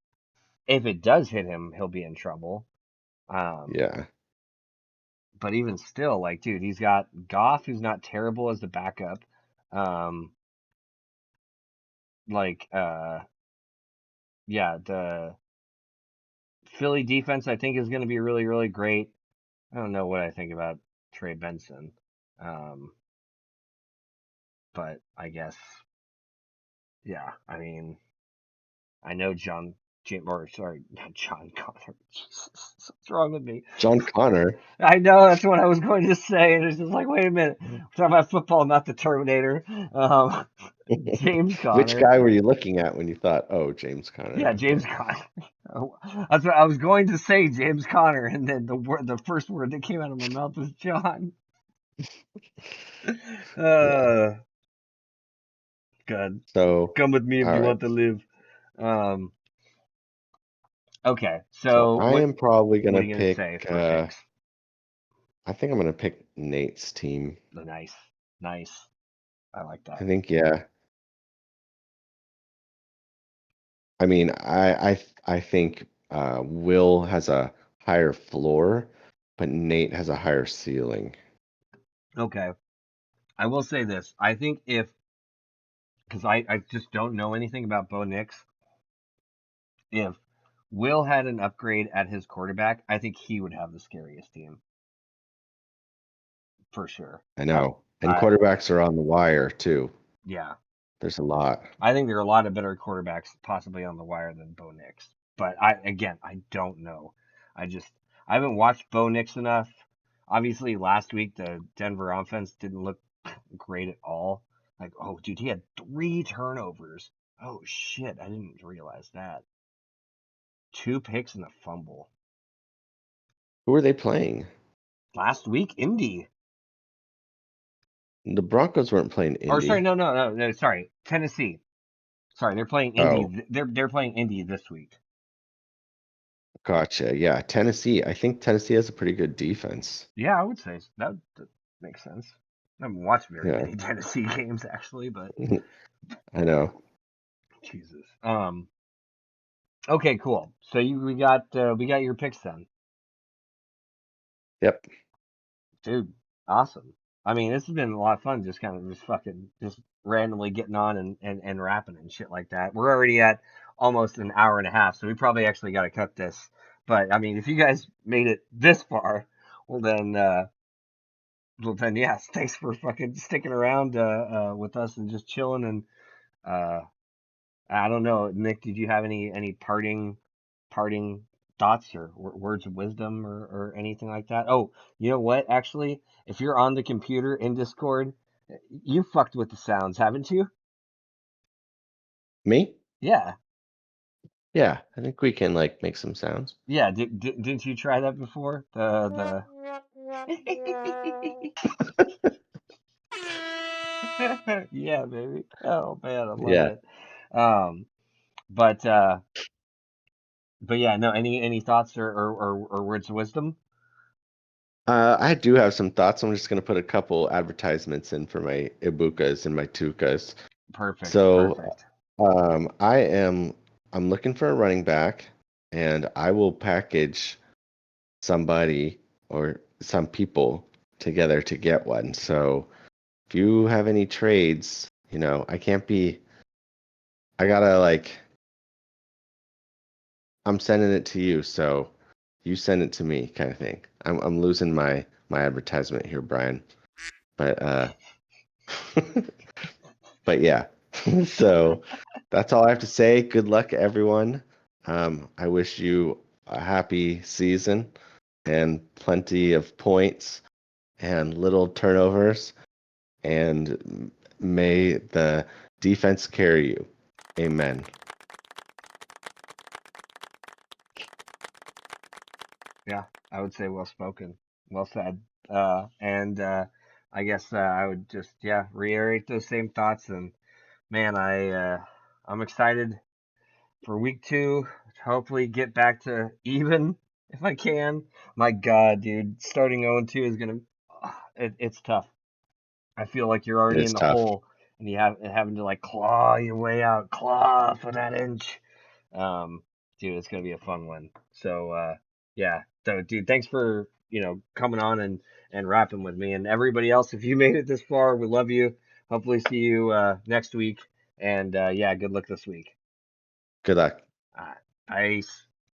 if it does hit him, he'll be in trouble. Um, Yeah. but even still, like, dude, he's got Goff, who's not terrible as the backup. Um, like, yeah, the Philly defense, I think, is going to be really, really great. I don't know what I think about Trey Benson. Um, but I guess, yeah, I mean, I know sorry, not John Connor. Jesus, what's wrong with me? John Connor. I know that's what I was going to say, and it's just like, wait a minute, we're talking about football, not the Terminator. Um, James Which Conner, guy were you looking at when you thought, "Oh, James Connor"? yeah, James Okay. Conner. Oh, that's what I was going to say, James Conner, and then the first word that came out of my mouth was John. Yeah. Uh, God, So, come with me if all you right. want to live. Um, okay, So so I am probably what gonna are you gonna pick. say for picks? I think I'm gonna pick Nate's team. Nice, nice. I like I that. think, yeah. I mean, I think Will has a higher floor, but Nate has a higher ceiling. Okay, I will say this. I think if because I just don't know anything about Bo Nix. If Will had an upgrade at his quarterback, I think he would have the scariest team for sure. I I, know. And I quarterbacks are on the wire too. yeah, There's a lot. I think there are a lot of better quarterbacks possibly on the wire than Bo Nix. But I don't know. I just I haven't watched Bo Nix enough. Obviously, last week the Denver offense didn't look great at all. Like, oh, dude, he had 3 turnovers. Oh shit, I didn't realize that. 2 picks and a fumble. Who are they playing? Last week, Indy. The Broncos weren't playing Or sorry, Indy. no, sorry, Tennessee. Sorry, they're playing Indy. Oh, They're playing Indy this week. gotcha. Yeah, Tennessee. I think Tennessee has a pretty good defense. Yeah, I would say that makes sense. I haven't watched very Yeah, many Tennessee games actually, but I know. Jesus. Okay, cool. So we got your picks then, Yep. dude. Awesome. I mean, this has been a lot of fun. Just kind of just fucking just randomly getting on and rapping and shit like that. We're already at almost an hour and a half, so we probably actually got to cut this. But I mean, if you guys made it this far, well then, yes, thanks for fucking sticking around with us and just chilling. And uh, I don't know, Nick, did you have any parting thoughts or words of wisdom or anything like that? Oh, you know what? Actually, if you're on the computer in Discord, you fucked with the sounds, haven't you? Me? Yeah, Yeah, I think we can like make some sounds. yeah. Didn't you try that before? Yeah, baby. Oh man, I love Yeah. it. Um, but uh, but yeah, no. Any thoughts or words of wisdom? I do have some thoughts. I'm just gonna put a couple advertisements in for my Ibukas and my Tukas. Perfect, So, perfect. I'm looking for a running back, and I will package somebody or some people together to get one. So if you have any trades, I can't be, I gotta like, I'm sending it to you, so you send it to me kind of thing. I'm losing my advertisement here, Brian. But but yeah. So that's all I have to say. Good luck, everyone. I wish you a happy season and plenty of points and little turnovers, and may the defense carry you. Amen. Yeah, I would say well spoken, well said. And I guess I would just reiterate those same thoughts. And man, I'm excited for week two. Hopefully, get back to even if I can. My God, dude, starting 0-2 is gonna it's tough. I feel like you're It already is in the tough. hole and you have having to like claw your way out, claw for that inch. Um, dude, it's gonna be a fun one. So yeah. So dude, thanks for, coming on and rapping with me. And everybody else, if you made it this far, we love you. Hopefully see you next week. And yeah, good luck this week. Good luck. Uh, Peace.